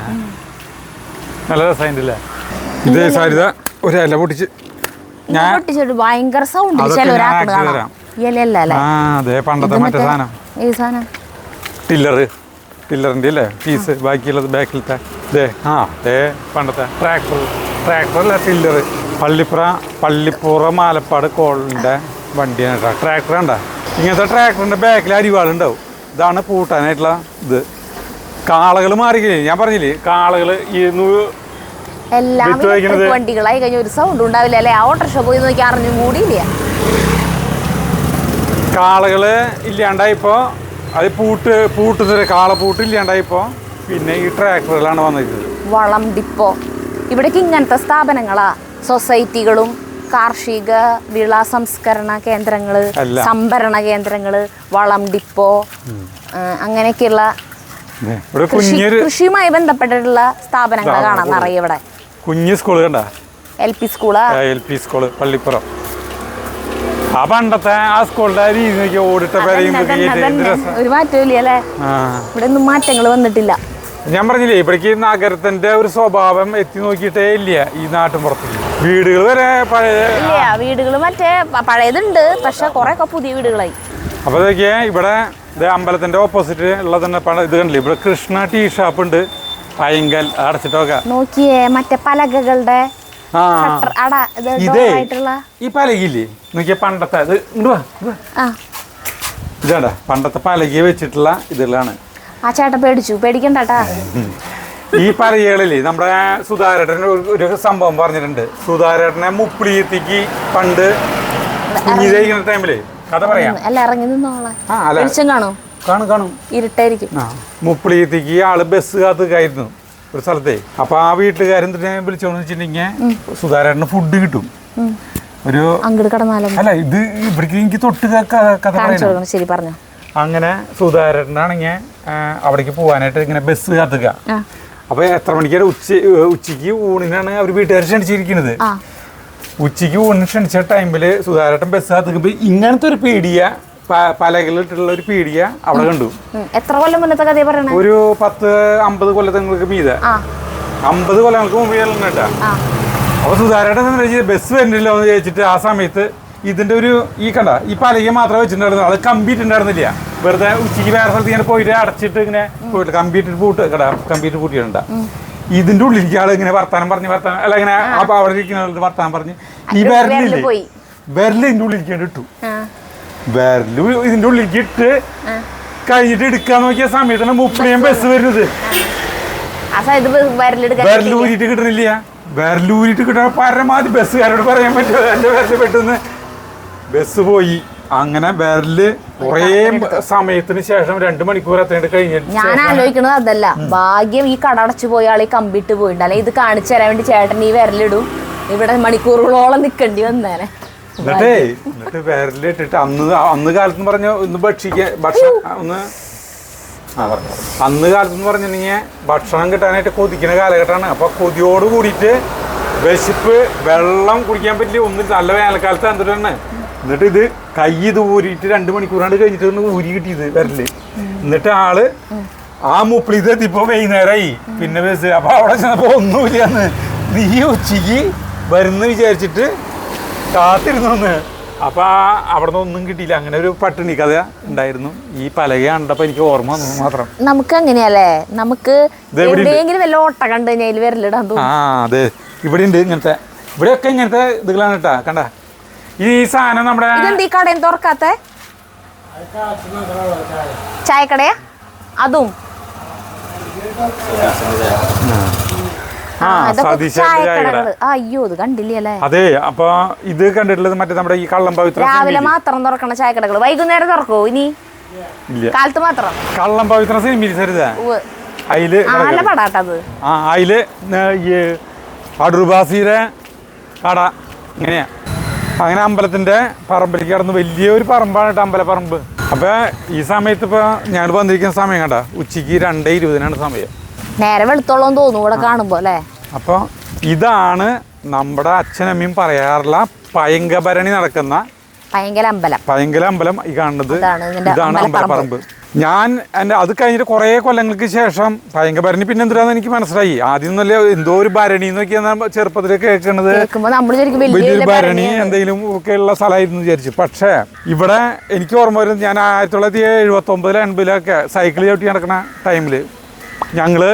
നല്ല രസമായില്ലേ. ഇത് സാരിത ഒരു ഇല പൊട്ടിച്ച് ഭയങ്കര സൗണ്ട്. അതെ പണ്ടത്തെ മറ്റേ സാധനം, ടില്ലറിന്റെ അല്ലേ പീസ്. ബാക്കിയുള്ളത് ബാക്കിലത്തെ പണ്ടത്തെ ട്രാക്ടറല്ല ടില്ലർ. പള്ളിപ്പുറ മാലപ്പാട് കോളിന്റെ വണ്ടിയാണ് കേട്ടോ. ട്രാക്ടർ കണ്ട ഇങ്ങനത്തെ ട്രാക്ടറിന്റെ ബാക്കിൽ അരിവാളുണ്ടാവും. ഇതാണ് പൂട്ടാനായിട്ടുള്ള ഇത്. കാളകൾ മാറിയില്ലേ, ഞാൻ പറഞ്ഞില്ലേ കാളകള് വണ്ടികളായി കഴിഞ്ഞ ഒരു സൗണ്ട് ഉണ്ടാവില്ല അല്ലെ. ഓട്ടോറിക്ഷ പോയി നോക്കി അറിഞ്ഞും കൂടിയില്ല. കാളകള് ഇല്ലാണ്ടായിപ്പോ അത് കാളപ്പൂട്ട് ഇല്ലാണ്ടായിപ്പോ പിന്നെ ഈ ട്രാക്ടറുകളാണ് വന്നിരിക്കുന്നത്. വളം ഡിപ്പോ ഇവിടേക്ക് ഇങ്ങനത്തെ സ്ഥാപനങ്ങളാ. സൊസൈറ്റികളും കാർഷിക വിള സംസ്കരണ കേന്ദ്രങ്ങള്, സംഭരണ കേന്ദ്രങ്ങള്, വളം ഡിപ്പോ, അങ്ങനെയൊക്കെയുള്ള കൃഷിയുമായി ബന്ധപ്പെട്ടിട്ടുള്ള സ്ഥാപനങ്ങൾ കാണാൻ നിറയെ ഇവിടെ. കുഞ്ഞ് സ്കൂള് കണ്ട, LP സ്കൂള് പള്ളിപ്പുറം. ആ പണ്ടത്തെ ആ സ്കൂളിന്റെ രീതി ഓടിട്ട ഒരു മാറ്റമില്ല അല്ലേ. ഇവിടെ ഒന്നും മാറ്റങ്ങൾ വന്നിട്ടില്ല. ഞാൻ പറഞ്ഞില്ലേ ഇവിടേക്ക് നഗരത്തിന്റെ ഒരു സ്വഭാവം എത്തി നോക്കിയിട്ടേ ഇല്ല. ഈ നാട്ടിൻപുറത്തേക്ക് വീടുകൾ വരെ പഴയ വീടുകൾ മറ്റേ പഴയതുണ്ട്, പക്ഷെ കുറെ ഒക്കെ പുതിയ വീടുകളായി. അപ്പൊ ഇതൊക്കെയാ ഇവിടെ അമ്പലത്തിന്റെ ഓപ്പോസിറ്റ് ഉള്ള തന്നെ ഇത് കണ്ടില്ലേ. ഇവിടെ കൃഷ്ണ ടീ ഷോപ്പ് ഉണ്ട്. പൈങ്കൽ അടച്ചിട്ടൊക്കെ നോക്കിയേ. മറ്റേ പലകകളുടെ ഈ പലകയില്ലേ നോക്കിയ പണ്ടത്തെ ഇതാണ്ടാ പണ്ടത്തെ പലകയെ വെച്ചിട്ടുള്ള ഇതുകളാണ്. ആ ചേട്ടൻ പേടിക്കണ്ടാ. ഈ പലകകളില്ലേ നമ്മുടെ സുധാരേട്ടൻ ഒരു സംഭവം പറഞ്ഞിട്ടുണ്ട്. സുധാരേട്ടനെ മുപ്പിളിയത്തേക്ക് പണ്ട് കുഞ്ഞിതയ്ക്കുന്ന ടൈമില് കഥ പറയാം. കാണും ഇരുട്ടായിരിക്കും. മുപ്പിളിയത്തേക്ക് ആള് ബസ് കാത്തുകായിരുന്നു ഒരു സ്ഥലത്തെ. അപ്പൊ ആ വീട്ടുകാരൻ വിളിച്ചോന്ന് വെച്ചിട്ടുണ്ടെങ്കിൽ സുധാരേട്ടന് ഫുഡ് കിട്ടും. ഒരു അല്ല ഇത് ഇവിടേക്ക് എനിക്ക് തൊട്ട് കഥ പറയണം. ശരി പറഞ്ഞു. അങ്ങനെ സുധാരേട്ടനാണെങ്കിൽ അവിടേക്ക് പോകാനായിട്ട് ഇങ്ങനെ ബസ് കാത്തുക. അപ്പൊ എത്ര മണിക്കാണ് ഉച്ചക്ക് ഊണിനാണ് അവർ വീട്ടുകാർ ക്ഷണിച്ചിരിക്കുന്നത്. ഉച്ചക്ക് ഊണിന് ക്ഷണിച്ച ടൈമില് സുധാരേട്ടൻ ബസ് കാത്തുമ്പോ ഇങ്ങനത്തെ ഒരു പീടിയ പലകളിട്ടുള്ള ഒരു പീടിയ അവിടെ കണ്ടു. എത്ര കൊല്ലം മുന്നത്തെ കഥ പറയണ? ഒരു 10-50 കൊല്ലങ്ങൾക്ക് മീതെ, 50 കൊല്ലങ്ങൾക്ക് മുമ്പ് കേട്ടാ. അപ്പൊ സുധാരേട്ടൻ ബസ് വരുന്നില്ല എന്ന് ചോദിച്ചിട്ട് ആ സമയത്ത് ഇതിന്റെ ഒരു ഈ കണ്ട ഈ പലക മാത്രം വെച്ചിട്ടുണ്ടായിരുന്നു. അത് കമ്പിട്ടുണ്ടായിരുന്നില്ല. വെറുതെ ഉച്ചക്ക് വേറെ സ്ഥലത്ത് ഇങ്ങനെ പോയിട്ട് അടച്ചിട്ട് ഇങ്ങനെ പോയിട്ട് കമ്പ്യൂട്ടർ പൂട്ടിയിട്ടുണ്ട്. ഇതിന്റെ ഉള്ളിലേക്ക് ആള് ഇങ്ങനെ വർത്താനം അല്ല ഇങ്ങനെ അവിടെ ഇരിക്കുന്ന വർത്താനം പറഞ്ഞ് ഈ വിരലില്ലേ ഇതിന്റെ ഉള്ളിലേക്ക് ഇട്ടു. വിരല് ഇതിന്റെ ഉള്ളിലേക്ക് ഇട്ട് കഴിഞ്ഞിട്ട് എടുക്കാൻ നോക്കിയ സമയത്താണ് 30 ബസ് വരുന്നത്. വിരലൂരിട്ട് കിട്ടണില്ല. വിരലൂരിട്ട് കിട്ടാൻ പരമാവധി ബസ്സുകാരോട് പറയാൻ പറ്റുമോ എന്റെ വിരല് പെട്ടെന്ന് ബസ് പോയി. അങ്ങനെ വിരല് കുറേ സമയത്തിന് ശേഷം 2 മണിക്കൂർ എത്തേണ്ട കഴിഞ്ഞിട്ട് ഞാൻ ആലോചിക്കുന്നത് അതല്ല, ഭാഗ്യം ഈ കട അടച്ചു പോയ ആളെ കമ്പിട്ട് പോയിട്ടുണ്ട്. അല്ലെ ഇത് കാണിച്ചു തരാൻ വേണ്ടി ചേട്ടൻ ഈ വിരലിടും ഇവിടെ മണിക്കൂറുകളോളം നിൽക്കേണ്ടി വന്നേനെ. എന്നിട്ട് വിരലിട്ടിട്ട് അന്ന് കാലത്ത് പറഞ്ഞ ഒന്ന് ഭക്ഷണം ഒന്ന് അന്ന് കാലത്ത് പറഞ്ഞിട്ടുണ്ടെങ്കിൽ ഭക്ഷണം കിട്ടാനായിട്ട് കൊതിക്കുന്ന കാലഘട്ടമാണ്. അപ്പൊ കൊതിയോട് കൂടിയിട്ട് വിശപ്പ്, വെള്ളം കുടിക്കാൻ പറ്റില്ല, ഒന്നും നല്ല വേനൽക്കാലത്ത് എന്തിട്ടാണ്. എന്നിട്ട് ഇത് കൈ ഇത് ഊരിയിട്ട് 2 മണിക്കൂറാണ്ട് കഴിഞ്ഞിട്ട് ഊരി കിട്ടിയത് വിരല്. എന്നിട്ട് ആള് ആ മുപ്പിളിത് എത്തിയപ്പോ വൈകുന്നേരമായി. പിന്നെ ബസ് അപ്പൊ അവിടെ ചെന്നപ്പോ ഒന്നുമില്ലാന്ന്. നീ ഉച്ചക്ക് വരുന്ന വിചാരിച്ചിട്ട് കാത്തിരുന്നു. അപ്പൊ അവിടെ നിന്ന് ഒന്നും കിട്ടിയില്ല. അങ്ങനെ ഒരു പട്ടിണി കഥ ഉണ്ടായിരുന്നു. ഈ പലക കണ്ടപ്പോ എനിക്ക് ഓർമ്മ വന്നു മാത്രം. നമുക്ക് അങ്ങനെയല്ലേ, നമുക്ക് എവിടെയെങ്കിലും വല്ല ഓട്ട കണ്ടു കഴിഞ്ഞാൽ വിരലിടാൻ തോന്നും. അതെ, ഇവിടെ ഉണ്ട് ഇങ്ങനത്തെ, ഇവിടെയൊക്കെ ഇങ്ങനത്തെ ഇതുകളാണ് കേട്ടാ. കണ്ട ഈ സാധനം നമ്മുടെ ഈ കടയും തുറക്കാത്ത ചായക്കടയാ അതും. അയ്യോ, ഇത് കണ്ടില്ലേ? അതെ, അപ്പൊ ഇത് കണ്ടിട്ടുള്ളത് മറ്റേ നമ്മുടെ ഈ കള്ളം പവിത്ര രാവിലെ മാത്രം തുറക്കണ ചായക്കടകൾ വൈകുന്നേരം തുറക്കോ ഇനി? കാലത്ത് മാത്രം. കള്ളം പവിത്ര സിനിമ സരിതാ അതില് നല്ല പടാട്ടത്. അതില് ഈ അടൂർബാസിയുടെ കട ഇങ്ങനെയാ. അങ്ങനെ അമ്പലത്തിന്റെ പറമ്പിലേക്ക് കടന്ന് വലിയൊരു പറമ്പാണ് കേട്ടോ, അമ്പലപ്പറമ്പ്. അപ്പൊ ഈ സമയത്ത് ഇപ്പൊ ഞങ്ങൾ വന്നിരിക്കുന്ന സമയം കണ്ട ഉച്ചക്ക് 2:20 സമയം. നേരെ വെളുത്തോളം തോന്നും ഇവിടെ കാണുമ്പോ അല്ലേ. അപ്പൊ ഇതാണ് നമ്മുടെ അച്ഛനമ്മയും പറയാറുള്ള പയങ്കഭരണി നടക്കുന്ന പയങ്കല അമ്പലം. ഈ കാണുന്നത് ഇതാണ് അമ്പലപ്പറമ്പ്. ഞാൻ അത് കഴിഞ്ഞിട്ട് കുറെ കൊല്ലങ്ങൾക്ക് ശേഷം പയങ്കഭരണി പിന്നെ എന്തിനാന്ന് എനിക്ക് മനസ്സിലായി. ആദ്യം നല്ല എന്തോ ഒരു ഭരണി എന്നൊക്കെയാണ് ചെറുപ്പത്തിൽ കേൾക്കുന്നത്, വലിയൊരു ഭരണി എന്തെങ്കിലും ഒക്കെ ഉള്ള സ്ഥലമായിരുന്നു വിചാരിച്ചു. പക്ഷേ ഇവിടെ എനിക്ക് ഓർമ്മ വരുന്നത് ഞാൻ 1979-80 സൈക്കിൾ ചവിട്ടി നടക്കുന്ന ടൈമിൽ ഞങ്ങള്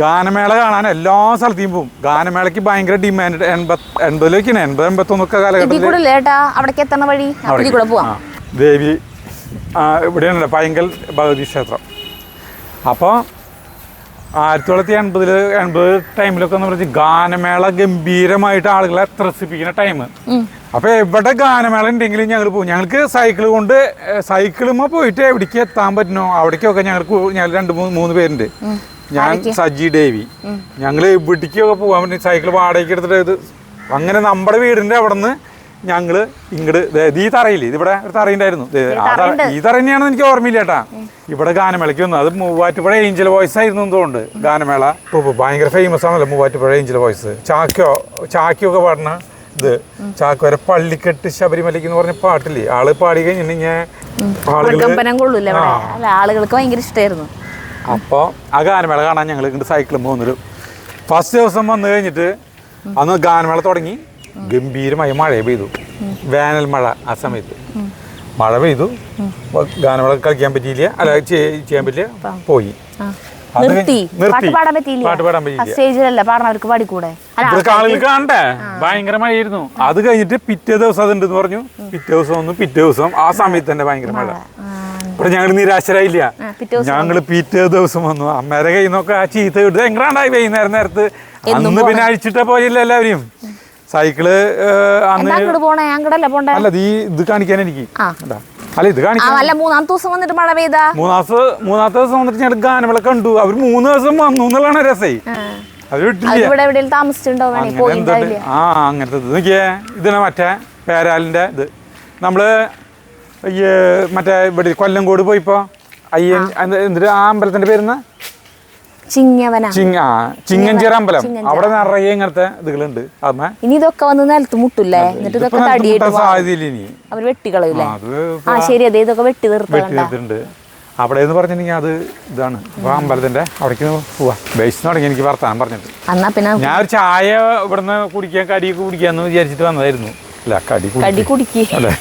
ഗാനമേള കാണാൻ എല്ലാ സ്ഥലത്തേയും പോകും. ഗാനമേളയ്ക്ക് ഭയങ്കര ഡിമാൻഡ്. 80-ലേക്കാണ് 80-81 കാലഘട്ടത്തിൽ ദേവി ഇവിടെയാണ് പയങ്കൽ ഭഗവതി ക്ഷേത്രം. അപ്പോൾ 1980 ടൈമിലൊക്കെ എന്ന് പറഞ്ഞാൽ ഗാനമേള ഗംഭീരമായിട്ട് ആളുകളെ ത്രസിപ്പിക്കുന്ന ടൈം. അപ്പോൾ എവിടെ ഗാനമേള ഉണ്ടെങ്കിലും ഞങ്ങൾ പോകും. ഞങ്ങൾക്ക് സൈക്കിളുമ്മ പോയിട്ട് എവിടേക്ക് എത്താൻ പറ്റുന്നോ അവിടേക്കൊക്കെ ഞങ്ങൾ 2-3 പേരുണ്ട്. ഞാൻ, സജി, ദേവി, ഞങ്ങൾ ഇവിടേക്കൊക്കെ പോകാൻ പറ്റും. സൈക്കിൾ വാടകയ്ക്ക് എടുത്തിട്ട് ഇത് അങ്ങനെ നമ്മുടെ വീടിൻ്റെ അവിടെ നിന്ന് ഞങ്ങൾ ഇങ്ങോട്ട് ഈ തറയില്ലേ, ഇതിവിടെ ഒരു തറയുണ്ടായിരുന്നു. ഈ തറ തന്നെയാണെന്ന് എനിക്ക് ഓർമ്മയില്ല ചേട്ടാ. ഇവിടെ ഗാനമേളയ്ക്ക് വന്നു. അത് മൂവാറ്റുപുഴ ഏഞ്ചൽ വോയിസ് ആയിരുന്നു എന്തോണ്ട് ഗാനമേള. ഭയങ്കര ഫേമസ് ആണല്ലോ മൂവാറ്റുപുഴ ഏഞ്ചൽ വോയിസ്. ചാക്കിയൊക്കെ പാടുന്ന ഇത്. ചാക്ക് വരെ പള്ളിക്കെട്ട് ശബരിമലയ്ക്ക് എന്ന് പറഞ്ഞ പാട്ടില്ലേ, ആള് പാടി കഴിഞ്ഞിട്ടുണ്ടെങ്കിൽ ആളുകൾക്ക് ഭയങ്കര ഇഷ്ടമായിരുന്നു. അപ്പോൾ ആ ഗാനമേള കാണാൻ ഞങ്ങൾ ഇങ്ങോട്ട് സൈക്കിളും പോകുന്നൊരു ഫസ്റ്റ് ദിവസം വന്നു കഴിഞ്ഞിട്ട് അന്ന് ഗാനമേള തുടങ്ങി. ഗംഭീരമായി മഴ പെയ്തു, വേനൽ മഴ. ആ സമയത്ത് മഴ പെയ്തു, ഗാനമേള കളിക്കാൻ പറ്റിയില്ല, അല്ല ചെയ്യാൻ പറ്റില്ല, പോയി. പാട്ട് പാടാൻ പറ്റിയില്ല. ആളുകൾ കാണണ്ടേ, ഭയങ്കര മഴയായിരുന്നു. അത് കഴിഞ്ഞിട്ട് പിറ്റേ ദിവസം അതുണ്ടെന്ന് പറഞ്ഞു. പിറ്റേ ദിവസം ആ സമയത്ത് തന്നെ ഭയങ്കര മഴ. ഇവിടെ ഞങ്ങൾ നിരാശരായില്ല. ഞങ്ങള് പിറ്റേ ദിവസം വന്നു. അമ്മേരെ കയ്യിൽ നിന്നൊക്കെ ആ ചീത്ത കിട്ടുന്നത് എങ്ങനെയാണ്ടായി വൈകുന്നേരം നേരത്ത്. അന്ന് പിന്നെ അഴിച്ചിട്ട പോലെയല്ല എല്ലാവരും സൈക്കിള്. അന്ന് അല്ല ഇത് കാണിക്കാൻ എനിക്ക് അല്ല ഇത് കാണിക്കാൻ മൂന്നാമത്തെ ദിവസം വന്നിട്ട് ഞങ്ങൾ ഗാനമേള കണ്ടു. അവർ 3 ദിവസം വന്നു എന്നുള്ളതാണ് രസേ. അത് വിട്ടില്ല. അങ്ങനത്തെ നോക്കിയേ, ഇതിനെ മറ്റേ പേരാലിന്റെ ഇത് നമ്മള് ഈ മറ്റേ ഇവിടെ കൊല്ലംകോട് പോയിപ്പോ എന്തിട്ട് ആ അമ്പലത്തിന്റെ പേരുന്ന ചിങ്ങഞ്ചിറ അമ്പലം. അവിടെ നിറയെ ഇങ്ങനത്തെ ഇതുകളുണ്ട്. ഇനി ഇതൊക്കെ വന്ന് നിലത്ത് മുട്ടില്ലേ, എന്നിട്ട് ഇതൊക്കെ അവര് വെട്ടിക്കളയൂലേ. ഇതൊക്കെ വെട്ടി നിർത്തിട്ടുണ്ട് അവിടെ എന്ന് പറഞ്ഞിട്ടുണ്ടെങ്കിൽ അത് ഇതാണ്. അപ്പൊ അമ്പലത്തിന്റെ അവിടേക്ക് പോവാ. ബേസിന് തുടങ്ങി എനിക്ക് വർത്താനം പറഞ്ഞിട്ട്. ഞാൻ ഒരു ചായ ഇവിടുന്ന് കുടിക്കാൻ കടിയൊക്കെ കുടിക്കാന്ന് വിചാരിച്ചിട്ട് വന്നതായിരുന്നു. അല്ല കടി അല്ലേ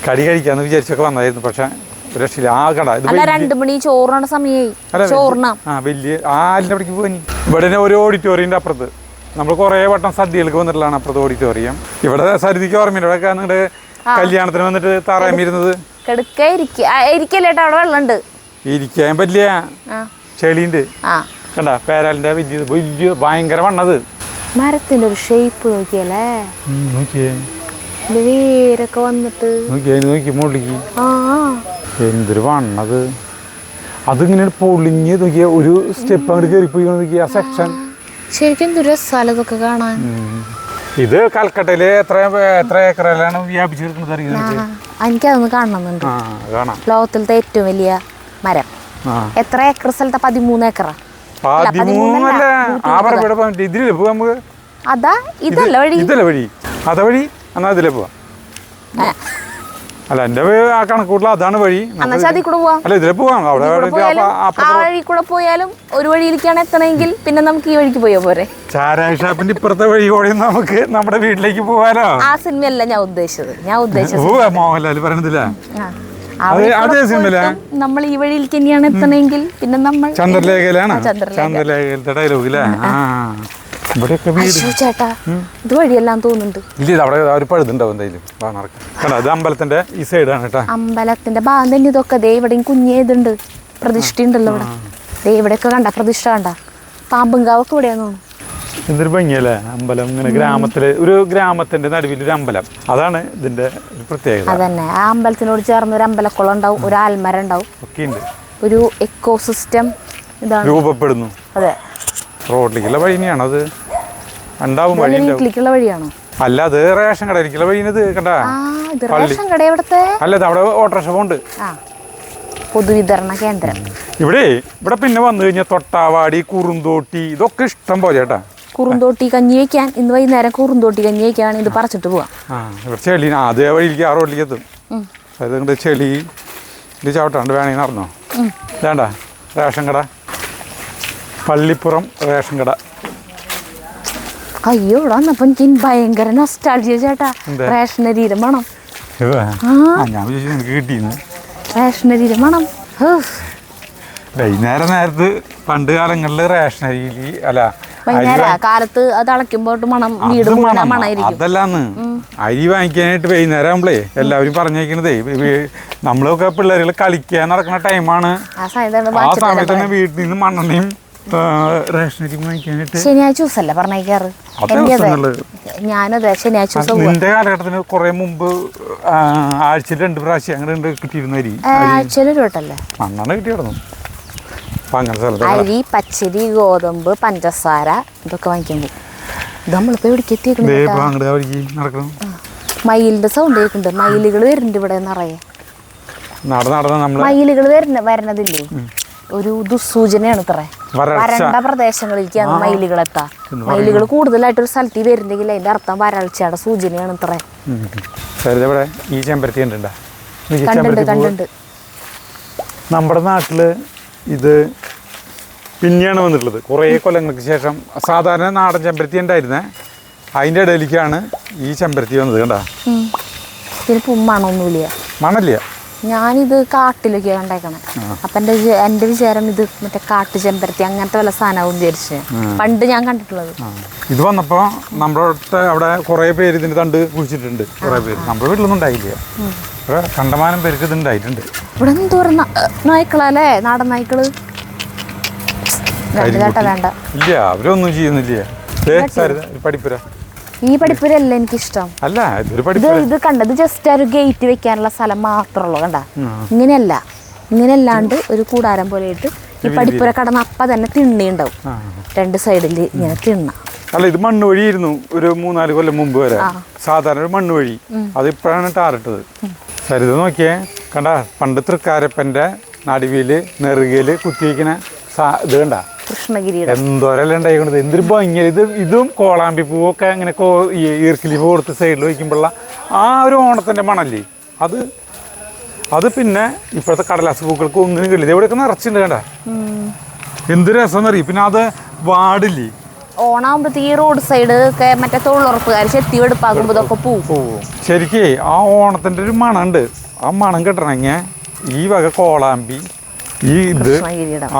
കടി കഴിക്കാന്ന് വിചാരിച്ചൊക്കെ വന്നതായിരുന്നു. പക്ഷെ രക്ഷയില്ല. ആ കട 2 മണി ചോറിന സമയമായി. വലിയ ആലിന്റെ അവിടേക്ക് പോയി. ഇവിടെ ഒരു ഓഡിറ്റോറിയന്റെ അപ്പുറത്ത് നമ്മൾ കുറെ വട്ടം സദ്യകൾക്ക് വന്നിട്ടുള്ളതാണ്. അപ്പുറത്ത് ഓഡിറ്റോറിയം. ഇവിടെ സരിതിക്ക് ഓർമ്മയില്ല, ഇവിടെ നിങ്ങളുടെ കല്യാണത്തിന് വന്നിട്ട് താറാമിരുന്നത്. ഇരിക്കാൻ പറ്റില്ല, ചെളിയുണ്ട്. കണ്ട പേരാലിന്റെ വലിയ ഭയങ്കര വണ്ണത്. മരത്തിന്റെ ഒരു ഷേപ്പ് നോക്കിയല്ലേ, വേരൊക്കെ വന്നിട്ട് നോക്കി മുകളിലേക്ക് എന്തൊരു വണ്ണത്. അതിങ്ങനെ പൊളിഞ്ഞ് നോക്കിയ ഒരു സ്റ്റെപ്പ് അങ്ങോട്ട് കയറിപ്പോയി നോക്കിയ ആ സെക്ഷൻ. ശരിക്കും എന്തൊരു രസാലോ ഇതൊക്കെ കാണാൻ. ഇത് കൽക്കട്ടയില് എത്ര ഏക്കറിലാണ് വ്യാപിച്ചെടുക്കുന്നത് അറിയുന്നത്? എനിക്കതൊന്ന് കാണണമെന്നുണ്ട്. ആ കാണാം. ലോകത്തിലത്തെ ഏറ്റവും വലിയ മരം എത്ര ഏക്കർ സ്ഥലത്താ? 13 ഏക്കറാ. 13 ആ പറമ്പിടെ ഇതിലേ പോവാ നമുക്ക്. അതാ ഇതല്ല വഴി. ഇതല്ല വഴി, അതാ വഴി. എന്നാ ഇതിലേ പോവാം. അല്ല എന്റെ ആ കണക്കൂട്ടിൽ അതാണ് വഴി. അതിൽ കൂടെ പോവാം. അല്ല ഇതിലേ പോവാം. അവിടെ ആ വഴി കൂടെ പോയാലും ഒരു വഴിയിലേക്കാണ് എത്തണമെങ്കിൽ പിന്നെ നമുക്ക് ഈ വഴിക്ക് പോയാ പോരെ. ചാരായ ഷാപ്പിന്റെ ഇപ്പുറത്തെ വഴി കൂടി നമുക്ക് നമ്മുടെ വീട്ടിലേക്ക് പോവാലോ. ആ സിനിമയല്ല ഞാൻ ഉദ്ദേശിച്ചത്. മോഹൻലാൽ പറയണതില്ല. നമ്മൾ ഈ വഴിയിലേക്ക് തന്നെയാണ് എത്തണമെങ്കിൽ പിന്നെ നമ്മൾ ചന്ദ്രലേഖയിലാണ്. ചന്ദ്രലേഖയിലത്തെ ഡയലോഗില്ലേ? ഇവിടെയൊക്കെ വീട് ചേട്ടാ ഇത് വഴിയെല്ലാം തോന്നുന്നുണ്ട്. ഇല്ല അവിടെ ഒരു പഴുതുണ്ടാവും എന്തായാലും. അത് അമ്പലത്തിന്റെ ഈ സൈഡാണ് കേട്ടോ. അമ്പലത്തിന്റെ ഭാഗം തന്നെ ഇതൊക്കെ. ദേ ഇവിടെയും കുഞ്ഞേതുണ്ട്, പ്രതിഷ്ഠ ഉണ്ടല്ലോ ഇവിടെ. ദേ ഇവിടെയൊക്കെ കണ്ട പ്രതിഷ്ഠ കണ്ട. പാമ്പുംകാവൊക്കെ ഇവിടെയാന്ന് തോന്നുന്നു. എന്തൊരു ഭംഗിയല്ലേ അമ്പലം. ഇങ്ങനെ ഗ്രാമത്തിന്റെ നടുവിൽ ഒരു അമ്പലം. അതാണ് ഇതിന്റെ ഒരു പ്രത്യേകത. അതന്നെ. ആ അമ്പലത്തിനോട് ചേർന്ന് ഒരു അമ്പലക്കുളം ഉണ്ടാവും, ഒരു ആൽമരം ഉണ്ടാവും, ഒക്കെ ഉണ്ട്. ഒരു എക്കോസിസ്റ്റം ഇതാണ് രൂപപ്പെടുന്നു. അതെ. റോഡിലേക്കുള്ള വഴി തന്നെയാണ് അത്. ഉണ്ടാവും വഴി. വീട്ടിലേക്കുള്ള വഴിയാണോ? അല്ല അത് റേഷൻ കടയിലേക്കുള്ള വഴിയത് കണ്ട. റേഷൻ കട എവിടത്തെ? അല്ല അവിടെ ഓട്ടോറിക്ഷ പോണ്ട്. പൊതുവിതരണ കേന്ദ്രം. ഇവിടെ പിന്നെ വന്നു കഴിഞ്ഞാൽ തൊട്ടാവാടി, കുറുന്തോട്ടി ഇതൊക്കെ ഇഷ്ടം പോലെ ചേട്ടാ. കുറുന്തോട്ടി കഞ്ഞി വയ്ക്കാൻ ഇന്ന് വൈകുന്നേരം കുറുന്തോട്ടി കഞ്ഞി വയ്ക്കാൻ ഇത് പറിച്ചിട്ട് പോവാം. ഇവിടെ ചെളി അതേ വഴിയിലേക്ക് ആ റോഡിലേക്ക് എത്തും. അതുകൊണ്ട് ചെളി ഇത് ചവിട്ടാണ്ട് വേണമെങ്കിൽ നടന്നോ. വേണ്ട റേഷൻ കട, പള്ളിപ്പുറം റേഷൻ കട. അയ്യോ ഇവിടെ വന്നപ്പോ എനിക്ക് ഭയങ്കര നൊസ്റ്റാൾജിയ ചേട്ടാ. റേഷനരിയുടെ മണം. ഞാൻ വിചാരിച്ചു നിനക്ക് കിട്ടിയെന്ന്. റേഷനരിയുടെ മണം. നേരത്ത് പണ്ട് കാലങ്ങളിൽ റേഷനരി അല്ല വൈകുന്നേരം കാലത്ത് അത് അളക്കുമ്പോട്ട് മണം വീട് മണമായിരിക്കും. അതല്ലാന്ന് അരി വാങ്ങിക്കാനായിട്ട് വൈകുന്നേരം ആകുമ്പളേ എല്ലാവരും പറഞ്ഞേക്കണതേ നമ്മളൊക്കെ പിള്ളേരുകൾ കളിക്കാൻ നടക്കുന്ന ടൈമാണ്. ആ സമയത്ത് തന്നെ വീട്ടിൽ നിന്ന് മണ്ണെണ്ണയും റേഷനരി വാങ്ങിക്കാനായിട്ട്. ശനിയാഴ്ച ദിവസമല്ലേ പറഞ്ഞേക്കാറ്? ഞാനതെ ശനിയാഴ്ച ദിവസം. നിന്റെ കാലഘട്ടത്തിന് കുറെ മുമ്പ് ആഴ്ചയിൽ 2 പ്രാവശ്യം അങ്ങനെ കിട്ടിയിരുന്ന അരി. ആഴ്ചയിൽ ഒരു വട്ടല്ലേ മണ്ണെണ്ണ കിട്ടി കിടന്നു. അരി, പച്ചരി, ഗോതമ്പ്, പഞ്ചസാര ഇതൊക്കെ വാങ്ങിക്കുമ്പോ നമ്മളിപ്പോ എവിടേക്ക് എത്തിയേക്കുന്നു. മയിലിന്റെ സൗണ്ട് കേൾക്കുന്നുണ്ട്. മയിലുകൾ വരുന്നുണ്ട് ഇവിടെ നിറയെ. മയിലുകൾ വരണതില്ലേ ഒരു ദുസ്സൂചനയാണ്. ഇത്ര വരണ്ട പ്രദേശങ്ങളിലേക്കാണ് മയിലുകൾ എത്താ. മയിലുകൾ കൂടുതലായിട്ടൊരു സ്ഥലത്ത് വരുന്നെങ്കിൽ അതിന്റെ അർത്ഥം വരൾച്ചയുടെ സൂചനയാണ്. ഇത്ര ഈ ചെമ്പരത്തി കണ്ടുണ്ട്. നമ്മുടെ നാട്ടില് ഇത് പിന്നെയാണ് വന്നിട്ടുള്ളത് കുറേ കൊല്ലങ്ങൾക്ക് ശേഷം. സാധാരണ നാടൻ ചെമ്പരത്തി ഉണ്ടായിരുന്നേ, അതിൻ്റെ ഇടയിലേക്കാണ് ഈ ചെമ്പരത്തി വന്നത്. കണ്ടാ മണമൊന്നുമില്ല. മണല്ല. ഞാനിത് കാട്ടിലൊക്കെ കണ്ടേക്കണേ. അപ്പൊ എന്റെ വിചാരം ഇത് മറ്റേ കാട്ടു ചെമ്പരത്തി അങ്ങനത്തെ വല്ല സാധനവും വിചാരിച്ച് പണ്ട് ഞാൻ കണ്ടിട്ടുള്ളത്. ഇത് വന്നപ്പോ നമ്മുടെ അവിടെ കുറെ പേര് ഇതിന്റെ തണ്ട് കുഴിച്ചിട്ടുണ്ട്. കുറെ പേര് നമ്മുടെ വീട്ടിലൊന്നും ഉണ്ടായില്ല. കണ്ടമാനം പേർക്ക് ഇത് ഉണ്ടായിട്ടുണ്ട്. ഇവിടെ എന്തോരം നായ്ക്കളല്ലേ, നാടൻ നായ്ക്കള്. വേണ്ട ഇല്ല, അവരൊന്നും ചെയ്യുന്നില്ല. പഠിപ്പുര. ഈ പഠിപ്പുരല്ല എനിക്കിഷ്ടം. അല്ല ഇത് കണ്ടത് ജസ്റ്റ് ഒരു ഗേറ്റ് വെക്കാനുള്ള സ്ഥലം മാത്രമുള്ളൂ. കണ്ട ഇങ്ങനെയല്ലാണ്ട് ഒരു കൂടാരം പോലെ ഇട്ട് ഈ പഠിപ്പുര കടന്ന് അപ്പം തന്നെ തിണ്ണി ഉണ്ടാവും 2 സൈഡിൽ ഇങ്ങനെ തിണ്ണ. അല്ല ഇത് മണ്ണ് വഴിയായിരുന്നു ഒരു 3-4 കൊല്ലം മുമ്പ് വരെ. സാധാരണ ഒരു മണ്ണ് വഴി. അത് ഇപ്പോഴാണ് ടാറിട്ടത്. സരിത നോക്കിയേ കണ്ട. പണ്ട് തൃക്കാരപ്പന്റെ നടുവില് നെറുകയില് കുത്തിവെക്കുന്ന ഇത് കണ്ട. കൃഷ്ണഗിരിയുടെ എന്തോരല്ലേ ഉണ്ടായിക്കൊണ്ടത്. എന്തൊരു ഭംഗിയ. ഇതും കോളാമ്പി പൂവൊക്കെ ഇങ്ങനെ ഈർക്കിലി പൂ കൊടുത്ത് സൈഡിൽ വയ്ക്കുമ്പോഴുള്ള ആ ഒരു ഓണത്തിന്റെ മണല്ലേ അത് പിന്നെ ഇപ്പോഴത്തെ കടലാസ് പൂക്കൾക്ക് ഒന്നിനും കിട്ടില്ല. ഇവിടെയൊക്കെ നിറച്ചിട്ടുണ്ട് കണ്ട. എന്ത് രസം അറിയും. പിന്നെ അത് വാടില്ലേ. ഓണാകുമ്പോഴത്തേക്ക് ഈ റോഡ് സൈഡ് ഒക്കെ മറ്റേ തൊഴിലുറപ്പുകാർ ചെത്തി വെടുപ്പാകുമ്പോ ഇതൊക്കെ പോവും. ശരിക്കേ ആ ഓണത്തിന്റെ ഒരു മണമുണ്ട്. ആ മണം കിട്ടണമെങ്കിൽ ഈ വക കോളാമ്പി ഈ ഇത്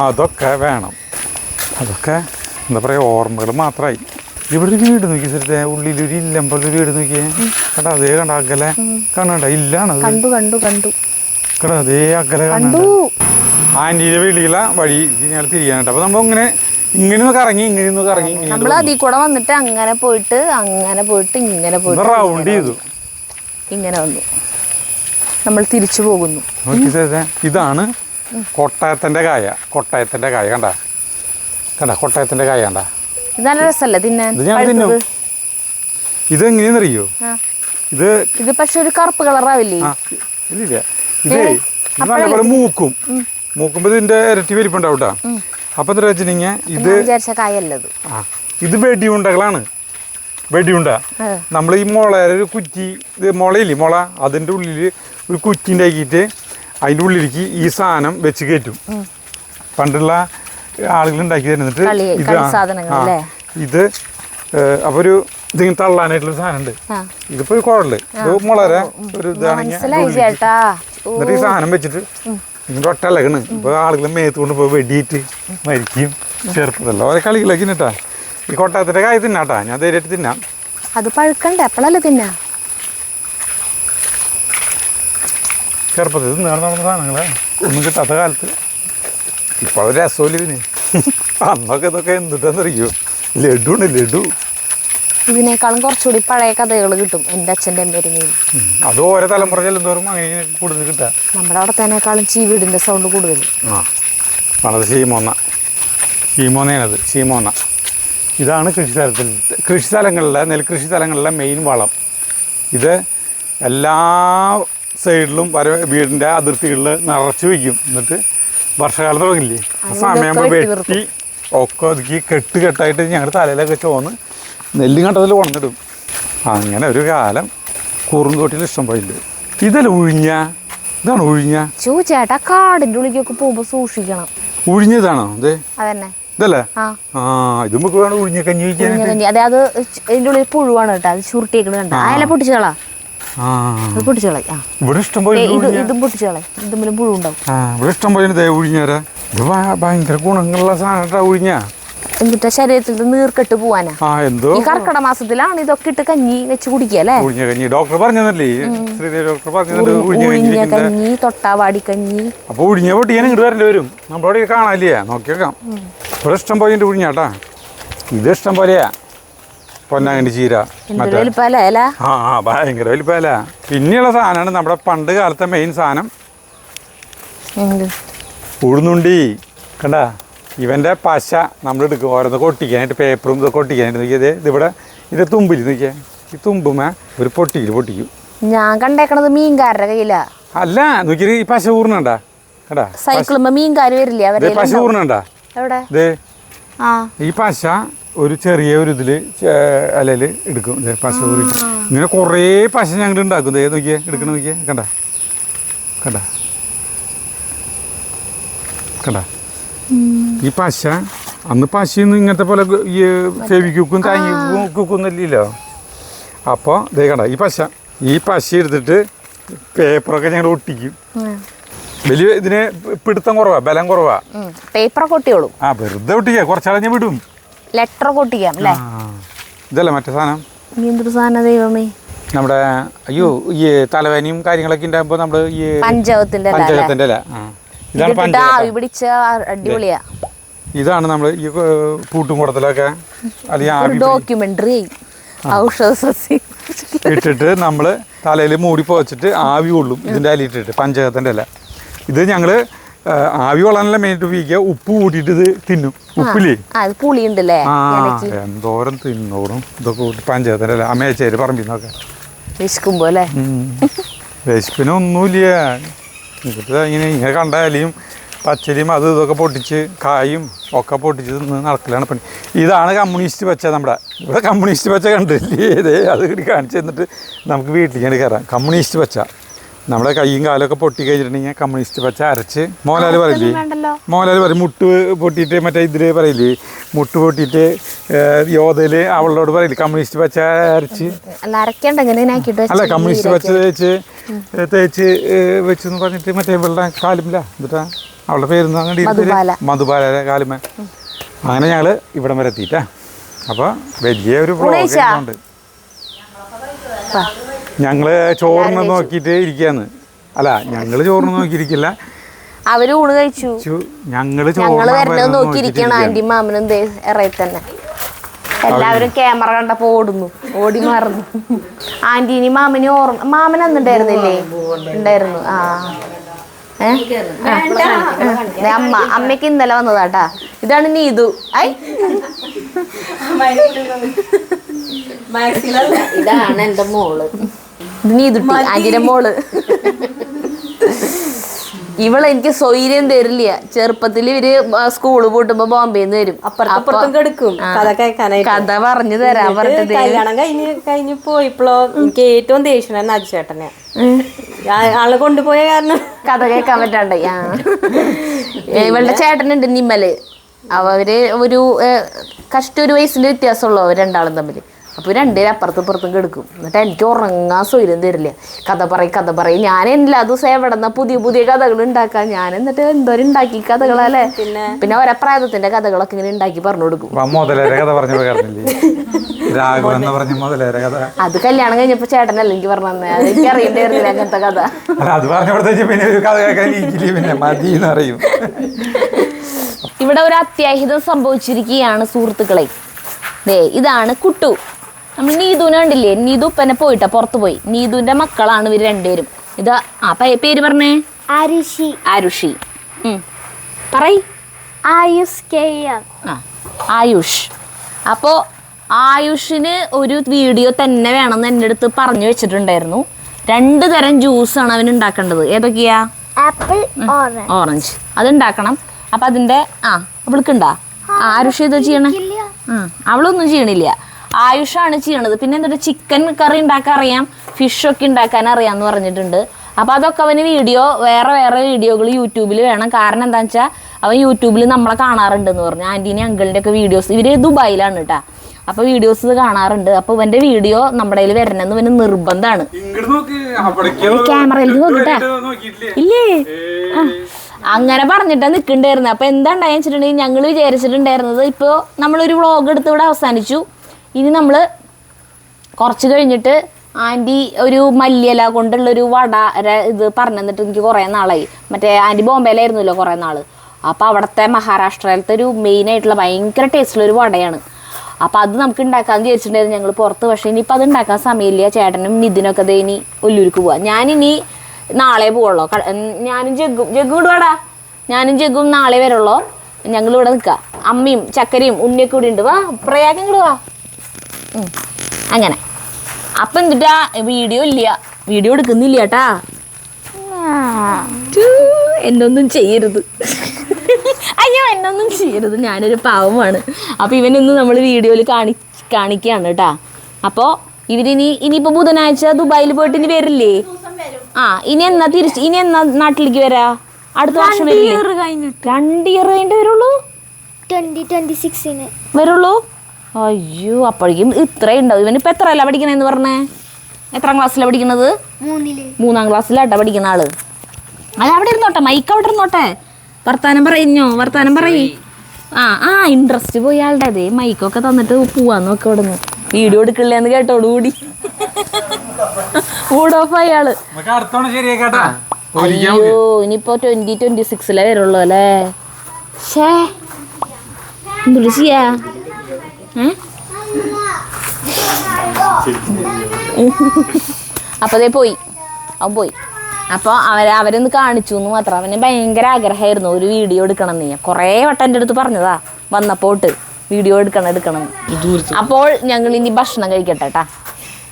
അതൊക്കെ വേണം. അതൊക്കെ എന്താ പറയുക ഓർമ്മകൾ മാത്രമായി. ഇവിടെ ഒരു വീട് നോക്കി സ്ഥലത്തെ ഉള്ളിലൊരു ഇല്ലമ്പൊരു വീട് നോക്കിയേ കണ്ട. അതേ കണ്ട അകലെ കണ്ട. ഇല്ലാണത്. കണ്ടു കണ്ട. അതേ അകലെ കണ്ടു. ആന്റിയുടെ വീട്ടിലുള്ള വഴി ഞങ്ങൾ തിരിയാനായിട്ട്. അപ്പൊ നമ്മൾ ഇങ്ങനെ കറങ്ങി നമ്മൾ അതിൽ കൂടെ വന്നിട്ട് അങ്ങനെ പോയിട്ട് ഇങ്ങനെ പോയിട്ട് റൗണ്ട് ചെയ്തു. ഇങ്ങനെ വന്നു നമ്മൾ തിരിച്ചു പോകുന്നു. ഇതാണ് കൊട്ടായത്തിന്റെ കായ. കണ്ട കൊട്ടായത്തിന്റെ കായ കണ്ട. ഇത് നല്ല രസമല്ലേ തിന്നാൻ? ഇതെങ്ങനെയാണെന്നറിയോ? ഇത് പക്ഷെ ഒരു കറുപ്പ് കളറാവില്ലേ? ഇല്ല, ഇത് നല്ലപോലെ മൂക്കുമ്പോ ഇതിന്റെ ഇരട്ടി വലിപ്പുണ്ടാവും കേട്ടോ. അപ്പൊ എന്താ വെച്ചിട്ടുണ്ടെങ്കിൽ ഇത് വെടിയുണ്ടകളാണ്. വെടിയുണ്ട നമ്മൾ ഈ മുളയുടെ കുറ്റി, ഇത് മുളയില്ലേ, മുള, അതിന്റെ ഉള്ളില് ഒരു കുറ്റി ഉണ്ടാക്കിയിട്ട് അതിന്റെ ഉള്ളിലേക്ക് ഈ സാധനം വെച്ച് കയറ്റും. പണ്ടുള്ള ആളുകൾ ഉണ്ടാക്കി തരുന്നിട്ട് ഇത് അപ്പൊ ഒരു ഇതിങ്ങനെ തള്ളാനായിട്ടുള്ള സാധനം ഉണ്ട്. ഇതിപ്പോ ഒരു കുഴല്, ഇത് മുളരെ ഒരു ഇതാണെങ്കിൽ എന്നിട്ട് ഈ സാധനം വെച്ചിട്ട് ഇങ്ങനെ ഒട്ടലകണ്. ഇപ്പൊ ആളുകൾ മേത്ത് കൊണ്ട് പോയി വെടിയിട്ട് മരിക്കും. ചെറുപ്പതല്ല ഓരോ കളികളൊക്കെ കേട്ടാ. ഈ കൊട്ടാരത്തിന്റെ കായ് തിന്നാട്ടാ, ഞാൻ ധൈര്യമായിട്ട് തിന്നാം. അത് പഴുക്കണ്ടേ, എപ്പോഴല്ലേ തിന്നാ? ചെറുപ്പത്തിൽ തിന്നാണ് നടന്ന സാധനങ്ങളെ ഒന്നും കിട്ടാത്ത കാലത്ത്. ഇപ്പൊ ഒരു രസമില്ല ഇതിന്. അന്നൊക്കെ ഇതൊക്കെ എന്തിട്ടാന്നറിയോ, ലഡുണ്ട് ലഡു. ഇതിനേക്കാളും കുറച്ചുകൂടി പഴയ കഥകൾ കിട്ടും എൻ്റെ അച്ഛൻ്റെ അമ്മേരെങ്കിലും. അത് ഓരോ തലമുറ ചെല്ലുന്തോറും അങ്ങനെ കൂടുതൽ കിട്ടാ. നമ്മുടെ അവിടെ തന്നെക്കാളും ചീവീടിൻ്റെ സൗണ്ട് കൂടുതൽ. അത് ശീമോന്നയാണത്, ശീമോന്ന. ഇതാണ് കൃഷിസ്ഥലങ്ങളിലെ നെൽകൃഷി സ്ഥലങ്ങളിലെ മെയിൻ വളം. ഇത് എല്ലാ സൈഡിലും വീടിൻ്റെ അതിർത്തികളിൽ നിറച്ച് വയ്ക്കും. എന്നിട്ട് വർഷകാലം തുടങ്ങില്ലേ, ആ സമയമാകുമ്പോൾ വെട്ടി ഒക്കെ ഒതുക്കി കെട്ടായിട്ട് ഞങ്ങൾ തലയിലൊക്കെ ചോന്ന് നെല്ലും കണ്ടതിൽ കൊണ്ടിടും. അങ്ങനെ ഒരു കാലം കുറുന്തോട്ടിൽ ഇഷ്ടം പോയില്ല. ഇതല്ല ഉഴിഞ്ഞ, ഇതാണ് ഉഴിഞ്ഞ. ചേട്ടാ കാടിൻ്റെ ഉള്ളിലേക്കൊക്കെ പോകുമ്പോൾ സൂക്ഷിക്കണം. ഉഴിഞ്ഞതാണോ ഇത്? അതന്നെ ഇതല്ലേ? ഇത് നമുക്ക് വേണം ഉഴിഞ്ഞ കഞ്ഞി വയ്ക്കാൻ. അതെ, അത് ഇതിൻ്റെ ഉള്ളിൽ പുഴുവാണ് കേട്ടോ. അത് ചുരുട്ടിയേക്കണ കണ്ട അയല പൊട്ടിച്ചോളാ, പൊട്ടിച്ചോളാം. ഇവിടെ ഇഷ്ടം പോലെ ഇതും പൊട്ടിച്ചോളാം, ഇതും പുഴുണ്ടാവും. ഇവിടെ ഇഷ്ടം പോലെ ഉഴിഞ്ഞേരാ. ഇത് ഭയങ്കര ഗുണങ്ങളുള്ള സാധനം ഉഴിഞ്ഞ. എന്നിട്ട് ശരീരത്തിൽ നീർക്കെട്ട് പോവാനാ. എന്തോ ഈ കർക്കിടക മാസത്തിലാണ് ഇതൊക്കെ ഇട്ട് കഞ്ഞി വെച്ച് കുടിക്കുക അല്ലേ? കഞ്ഞി ഡോക്ടർ പറഞ്ഞല്ലേ, ഡോക്ടർ ഉഴിഞ്ഞ കഞ്ഞി, തൊട്ടാവാടി കഞ്ഞി. അപ്പൊ ഉഴിഞ്ഞ പൊട്ടിയാൻ ഇങ്ങോട്ട് വരേണ്ടി വരും. നമ്മളവിടെ കാണാനില്ലേ, നോക്കി വെക്കാം. ഇവിടെ ഇഷ്ടം പോലെ ഉഴിഞ്ഞാട്ടാ. ഇത് ഇഷ്ടം പോലെയാ. പൊന്നാങ്കണ്ടി ചീര ഭയങ്കര വലിപ്പല്ല. പിന്നെയുള്ള സാധനമാണ് നമ്മുടെ പണ്ട് കാലത്തെ മെയിൻ സാധനം, ഉഴുന്നുണ്ടി. കണ്ട ഇവൻ്റെ പശ നമ്മളെടുക്കും ഓരോന്ന് കൊട്ടിക്കാനായിട്ട്, പേപ്പറും ഇതൊക്കെ കൊട്ടിക്കാനായിട്ട്. നോക്കിയത് ഇതിവിടെ ഇതിൻ്റെ തുമ്പിൽ നോക്കിയാ, ഈ തുമ്പുമേ ഒരു പൊട്ടിക്കും. ഞാൻ കണ്ടേക്കണത് മീൻകാരുടെ കയ്യിലാ. അല്ല, നോക്കിയത് ഈ പശ ഊർണണ്ടാ. കണ്ടാ സൈക്കിളുമ്പോ മീൻകാര് വരില്ലേ, പശ ഊർണണ്ടാ. ഇത് ഈ പശ ഒരു ചെറിയ ഒരു ഇതില് അലയില് എടുക്കും. പശ ഊറിട്ട് ഇങ്ങനെ കുറേ പശ ഞങ്ങൾ ഉണ്ടാക്കും. നോക്കിയേ എടുക്കണ നോക്കിയേ, കണ്ട കണ്ട കണ്ട ഈ പശ. അന്ന് പശയൊന്നും ഇങ്ങനത്തെ പോലെ ഈ ഫെവിക്വിക്കും കുക്കൊന്നുമില്ലല്ലോ. അപ്പോൾ ഇതേ കണ്ട ഈ പശ എടുത്തിട്ട് പേപ്പറൊക്കെ ഞങ്ങൾ ഒട്ടിക്കും. വലിയ ഇതിന് പിടുത്തം കുറവാ, ബലം കുറവാ. പേപ്പറൊക്കെ ഒട്ടിയോളൂ. വെറുതെ ഒട്ടിക്കാം, കുറച്ചാളെ വിടും. ലെറ്റർ ഒട്ടിക്കാം അല്ലേ? ഇതല്ലേ മറ്റേ സാധനം? എന്തൊരു സാധനം ദൈവമേ. നമ്മുടെ ഈ തലവേനയും കാര്യങ്ങളൊക്കെ ഉണ്ടാകുമ്പോ നമ്മള് ഈ പഞ്ചകത്തിന്റെ അല്ല, അടിപൊളിയാ. ഇതാണ് നമ്മൾ ഈ പൂട്ടുംകുടത്തിലൊക്കെ അല്ലെങ്കിൽ ഡോക്യുമെന്ററി ഇട്ടിട്ട് നമ്മള് തലയിൽ മൂടി പോച്ചിട്ട് ആവി കൊള്ളും. ഇതിന്റെ അല ഇട്ടിട്ട് പഞ്ചകത്തിന്റെ അല്ല. ഇത് ഞങ്ങള് ആവി കൊള്ളാനല്ല മെയിനായിട്ട് ഉപയോഗിക്കുക. ഉപ്പ് കൂട്ടിയിട്ട് ഇത് തിന്നും. ഉപ്പില്ലേ, എന്തോരം തിന്നോടും ഇതൊക്കെ കൂട്ടി പഞ്ചകത്തിന്റെ അല്ല. അമ്മേച്ചേര് പറമ്പിന്നൊക്കെ വിശക്കുമ്പോ അല്ലേ? വിശപ്പിനൊന്നുമില്ല. ഇങ്ങനെ കണ്ടാലും പച്ചരിയും അത് ഇതൊക്കെ പൊട്ടിച്ച് കായും ഒക്കെ പൊട്ടിച്ച് തിന്ന് നടക്കലാണ് പണി. ഇതാണ് കമ്മ്യൂണിസ്റ്റ് പച്ച. നമ്മുടെ ഇവിടെ കമ്മ്യൂണിസ്റ്റ് പച്ച കണ്ടില്ലേ? ഇതേ അത് കാണിച്ചു തന്നിട്ട് നമുക്ക് വീട്ടിലേക്ക് കയറാം. കമ്മ്യൂണിസ്റ്റ് പച്ച നമ്മുടെ കൈയും കാലൊക്കെ പൊട്ടി കഴിഞ്ഞിട്ടുണ്ടെങ്കിൽ കമ്മ്യൂണിസ്റ്റ് പച്ച അരച്ച് മോഹൻലാൽ പറയില്ലേ, മോഹൻലാൽ പറയും മുട്ട് പൊട്ടിയിട്ട് മറ്റേ ഇതില് പറയില്ലേ, മുട്ട് പൊട്ടിയിട്ട് യോധയില് അവളോട് പറയില്ലേ കമ്മ്യൂണിസ്റ്റ് പച്ച അരച്ച്. അല്ല, കമ്മ്യൂണിസ്റ്റ് പച്ച തേച്ച് വെച്ചെന്ന് പറഞ്ഞിട്ട് മറ്റേ ഇവളുടെ കാലുമില്ല എന്നിട്ടാ അവളുടെ പേരുന്ന് അങ്ങനെ മധുബാല കാലുമ. അങ്ങനെ ഞങ്ങള് ഇവിടം വരെ എത്തിയിട്ടാ. അപ്പൊ വലിയ ഒരു പ്രോഗ്രാം. ഞങ്ങള് ചോറിന് നോക്കിയിട്ട് ഇരിക്കാന്ന്. അല്ല, ഞങ്ങള് ചോറിന് നോക്കിയിരിക്കില്ല, അവര് ഊണ് കഴിച്ചു. ഞങ്ങള് നോക്കിയിരിക്കണം. ആന്റി മാമനും തന്നെ എല്ലാവരും ക്യാമറ കണ്ടപ്പോ ഓടി മറന്നു. ആന്റിനി മാമന് മാമൻ അന്നുണ്ടായിരുന്നില്ലേ? ഉണ്ടായിരുന്നു. അമ്മയ്ക്ക് ഇന്നലെ വന്നതാട്ടാ. ഇതാണ് നീതു. ഇതാണ് എന്റെ മോള്. നീതുട്ടി ആന്റിന്റെ മോള്. ഇവളെനിക്ക് സ്വൈര്യം തരില്ല. ചെറുപ്പത്തിൽ ഇവര് സ്കൂള് പൂട്ടുമ്പോ ബോംബെന്ന് വരും. അപ്പുറത്തും കിടക്കും കഥ കേൾക്കാനായിട്ട്. കഥ പറഞ്ഞു തരാൻ പറഞ്ഞത്. കല്യാണം കഴിഞ്ഞ് പോയപ്പോഴോ എനിക്ക് ഏറ്റവും ദേഷ്യം അജുചേട്ടനെ. ആള് കൊണ്ടുപോയ കാരണം കഥ കേൾക്കാൻ പറ്റാണ്ട്. ഇവളുടെ ചേട്ടനുണ്ട് നിമ്മല്. അവര് ഒരു കഷ്ട 1 വയസ്സിന്റെ വ്യത്യാസമുള്ളൂ അവർ രണ്ടാളും തമ്മിൽ. അപ്പോൾ രണ്ടുപേരും അപ്പുറത്തും ഇപ്പുറത്തും കിടക്കും. എന്നിട്ട് എനിക്ക് ഉറങ്ങാൻ സ്വൈര്യം തരില്ല. കഥ പറയും. ഞാൻ എല്ലാ ദിവസവും എവിടെന്ന പുതിയ കഥകൾ ഉണ്ടാക്കാൻ. ഞാൻ എന്നിട്ട് എന്തോരം ഉണ്ടാക്കി കഥകളല്ലേ. പിന്നെ ഓരോ പ്രായത്തിന്റെ കഥകളൊക്കെ ഇങ്ങനെ ഉണ്ടാക്കി പറഞ്ഞു കൊടുക്കും. അത് കല്യാണം കഴിഞ്ഞപ്പോ ചേട്ടനല്ല എനിക്ക് പറഞ്ഞു തന്നെ. എനിക്ക് അറിയണ്ടായിരുന്നില്ല അങ്ങനത്തെ കഥ. ഇവിടെ ഒരു അത്യാഹിതം സംഭവിച്ചിരിക്കുകയാണ് സുഹൃത്തുക്കളെ. ഇതാണ് കുട്ടു. നമ്മൾ നീതുവിനെ കണ്ടില്ലേ? നീതു ഉപ്പനെ പോയിട്ടാ പുറത്തു പോയി. നീതുവിന്റെ മക്കളാണ് ഇവർ രണ്ടുപേരും. ഇതാ പേര് പറഞ്ഞേ. ആരുഷി. പറയ്. ആയുഷ്. അപ്പോ ആയുഷിന് ഒരു വീഡിയോ തന്നെ വേണമെന്ന് എൻ്റെ അടുത്ത് പറഞ്ഞു വെച്ചിട്ടുണ്ടായിരുന്നു. 2 തരം ജ്യൂസാണ് അവന് ഉണ്ടാക്കേണ്ടത്. ഏതൊക്കെയാ? Apple, orange. അത് ഉണ്ടാക്കണം. അപ്പൊ അതിന്റെ അവൾക്കുണ്ടാ? ആരുഷി ഇതാ ചെയ്യണേ? അവളൊന്നും ചെയ്യണില്ല. ആയുഷാണ് ചെയ്യണത്. പിന്നെ എന്നിട്ട് ചിക്കൻ കറി ഉണ്ടാക്കാൻ അറിയാം, ഫിഷൊക്കെ ഉണ്ടാക്കാൻ അറിയാമെന്ന് പറഞ്ഞിട്ടുണ്ട്. അപ്പോൾ അതൊക്കെ അവന് വേറെ വീഡിയോകൾ യൂട്യൂബിൽ വേണം. കാരണം എന്താണെന്ന് വെച്ചാൽ അവൻ യൂട്യൂബിൽ നമ്മളെ കാണാറുണ്ടെന്ന് പറഞ്ഞു. ആൻറ്റീനെ അങ്കിളിൻ്റെ ഒക്കെ വീഡിയോസ്. ഇവർ ദുബായിലാണ് കേട്ടോ. അപ്പോൾ വീഡിയോസ് കാണാറുണ്ട്. അപ്പോൾ ഇവൻ്റെ വീഡിയോ നമ്മുടെ കയ്യിൽ വരണമെന്ന് ഇവന് നിർബന്ധമാണ്. ക്യാമറയിൽ നോക്കിട്ടാ ഇല്ലേ? അങ്ങനെ പറഞ്ഞിട്ടാ നിൽക്കണ്ടായിരുന്നത്. അപ്പോൾ എന്താ ഉണ്ടായെന്ന് വെച്ചിട്ടുണ്ടെങ്കിൽ ഞങ്ങൾ വിചാരിച്ചിട്ടുണ്ടായിരുന്നത് ഇപ്പോൾ നമ്മളൊരു വ്ളോഗ് എടുത്ത് ഇവിടെ അവസാനിച്ചു. ഇനി നമ്മൾ കുറച്ച് കഴിഞ്ഞിട്ട് ആൻറ്റി ഒരു മല്ലിയില കൊണ്ടുള്ളൊരു വട ഇത് പറഞ്ഞു തന്നിട്ട് എനിക്ക് കുറേ നാളായി. മറ്റേ ആൻറ്റി ബോംബെയിലായിരുന്നല്ലോ കുറേ നാൾ. അപ്പോൾ അവിടുത്തെ മഹാരാഷ്ട്രയിലത്തെ ഒരു മെയിനായിട്ടുള്ള ഭയങ്കര ടേസ്റ്റുള്ളൊരു വടയാണ്. അപ്പോൾ അത് നമുക്ക് ഉണ്ടാക്കാമെന്ന് വിചാരിച്ചിട്ടുണ്ടായിരുന്നു ഞങ്ങൾ പുറത്ത്. പക്ഷേ ഇനിയിപ്പോൾ അത് ഉണ്ടാക്കാൻ സമയമില്ല. ചേട്ടനും നിതിനൊക്കെ ഇനി ഒല്ലൂർക്ക് പോവാം. ഞാനിനി നാളെ പോവുള്ളൂ. ഞാനും ജഗ്ഗും ഇടുവാടാ. ഞാനും ജഗ്ഗും നാളെ വരുള്ളൂ. ഞങ്ങളിവിടെ നിൽക്കാം. അമ്മയും ചക്കരയും ഉണ്ണിയൊക്കെ ഇവിടെ ഉണ്ട്. വാ പ്രയാഗം ഇങ്ങോട്ട് വാ. അങ്ങനെ അപ്പം എന്നിട്ടാ വീഡിയോ എടുക്കുന്നില്ല കേട്ടാ. എന്നൊന്നും ചെയ്യരുത്. അയ്യോ എന്നൊന്നും ചെയ്യരുത്. ഞാനൊരു പാവമാണ്. അപ്പോൾ ഇവനൊന്നും നമ്മൾ വീഡിയോയിൽ കാണിക്കുകയാണ് കേട്ടാ. അപ്പോൾ ഇനിയിപ്പോൾ ബുധനാഴ്ച ദുബായിൽ പോയിട്ട് ഇനി വരില്ലേ? ഇനി എന്നാ നാട്ടിലേക്ക് വരാ? അടുത്ത വർഷം വരില്ലേ? 2 ഇയർ കഴിഞ്ഞിട്ട് വരുള്ളൂ. 2026 വരുള്ളൂ. അയ്യോ അപ്പോഴേക്കും ഇത്രയും ഉണ്ടാവും. ഇവനിപ്പോൾ എത്രയല്ല പഠിക്കണേന്ന് പറഞ്ഞേ? എത്രാം ക്ലാസ്സിലാണ് പഠിക്കണത്? 3-ാം ക്ലാസ്സിലാട്ടാ പഠിക്കുന്ന ആള്. അത് അവിടെ ഇരുന്നോട്ടെ, മൈക്ക് അവിടെ ഇരുന്നോട്ടെ. വർത്താനം പറയ്. ഇൻട്രസ്റ്റ് പോയി ആളുടെ. അതെ മൈക്കൊക്കെ തന്നിട്ട് പോവാന്ന് നോക്കെ അവിടെ നിന്ന് വീഡിയോ എടുക്കില്ലെന്ന് കേട്ടോടുകൂടി മൂഡ് ഓഫ് അയാള്. അയ്യോ ഇനിയിപ്പോ 2026 വരുള്ളൂ അല്ലേ? എന്തുള്ളു ചെയ്യാ? അപ്പോൾ അവൻ പോയി. അപ്പോൾ അവരൊന്ന് കാണിച്ചു എന്ന് മാത്രം. അവന് ഭയങ്കര ആഗ്രഹമായിരുന്നു ഒരു വീഡിയോ എടുക്കണം. കുറേ വട്ടം എൻ്റെ അടുത്ത് പറഞ്ഞതാ വന്നപ്പോട്ട് വീഡിയോ എടുക്കണം. അപ്പോൾ ഞങ്ങൾ ഇനി ഭക്ഷണം കഴിക്കട്ടെ കേട്ടാ.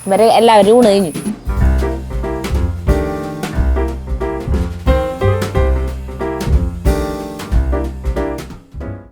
ഇവരെ എല്ലാവരും ഊണ് കഴിഞ്ഞു.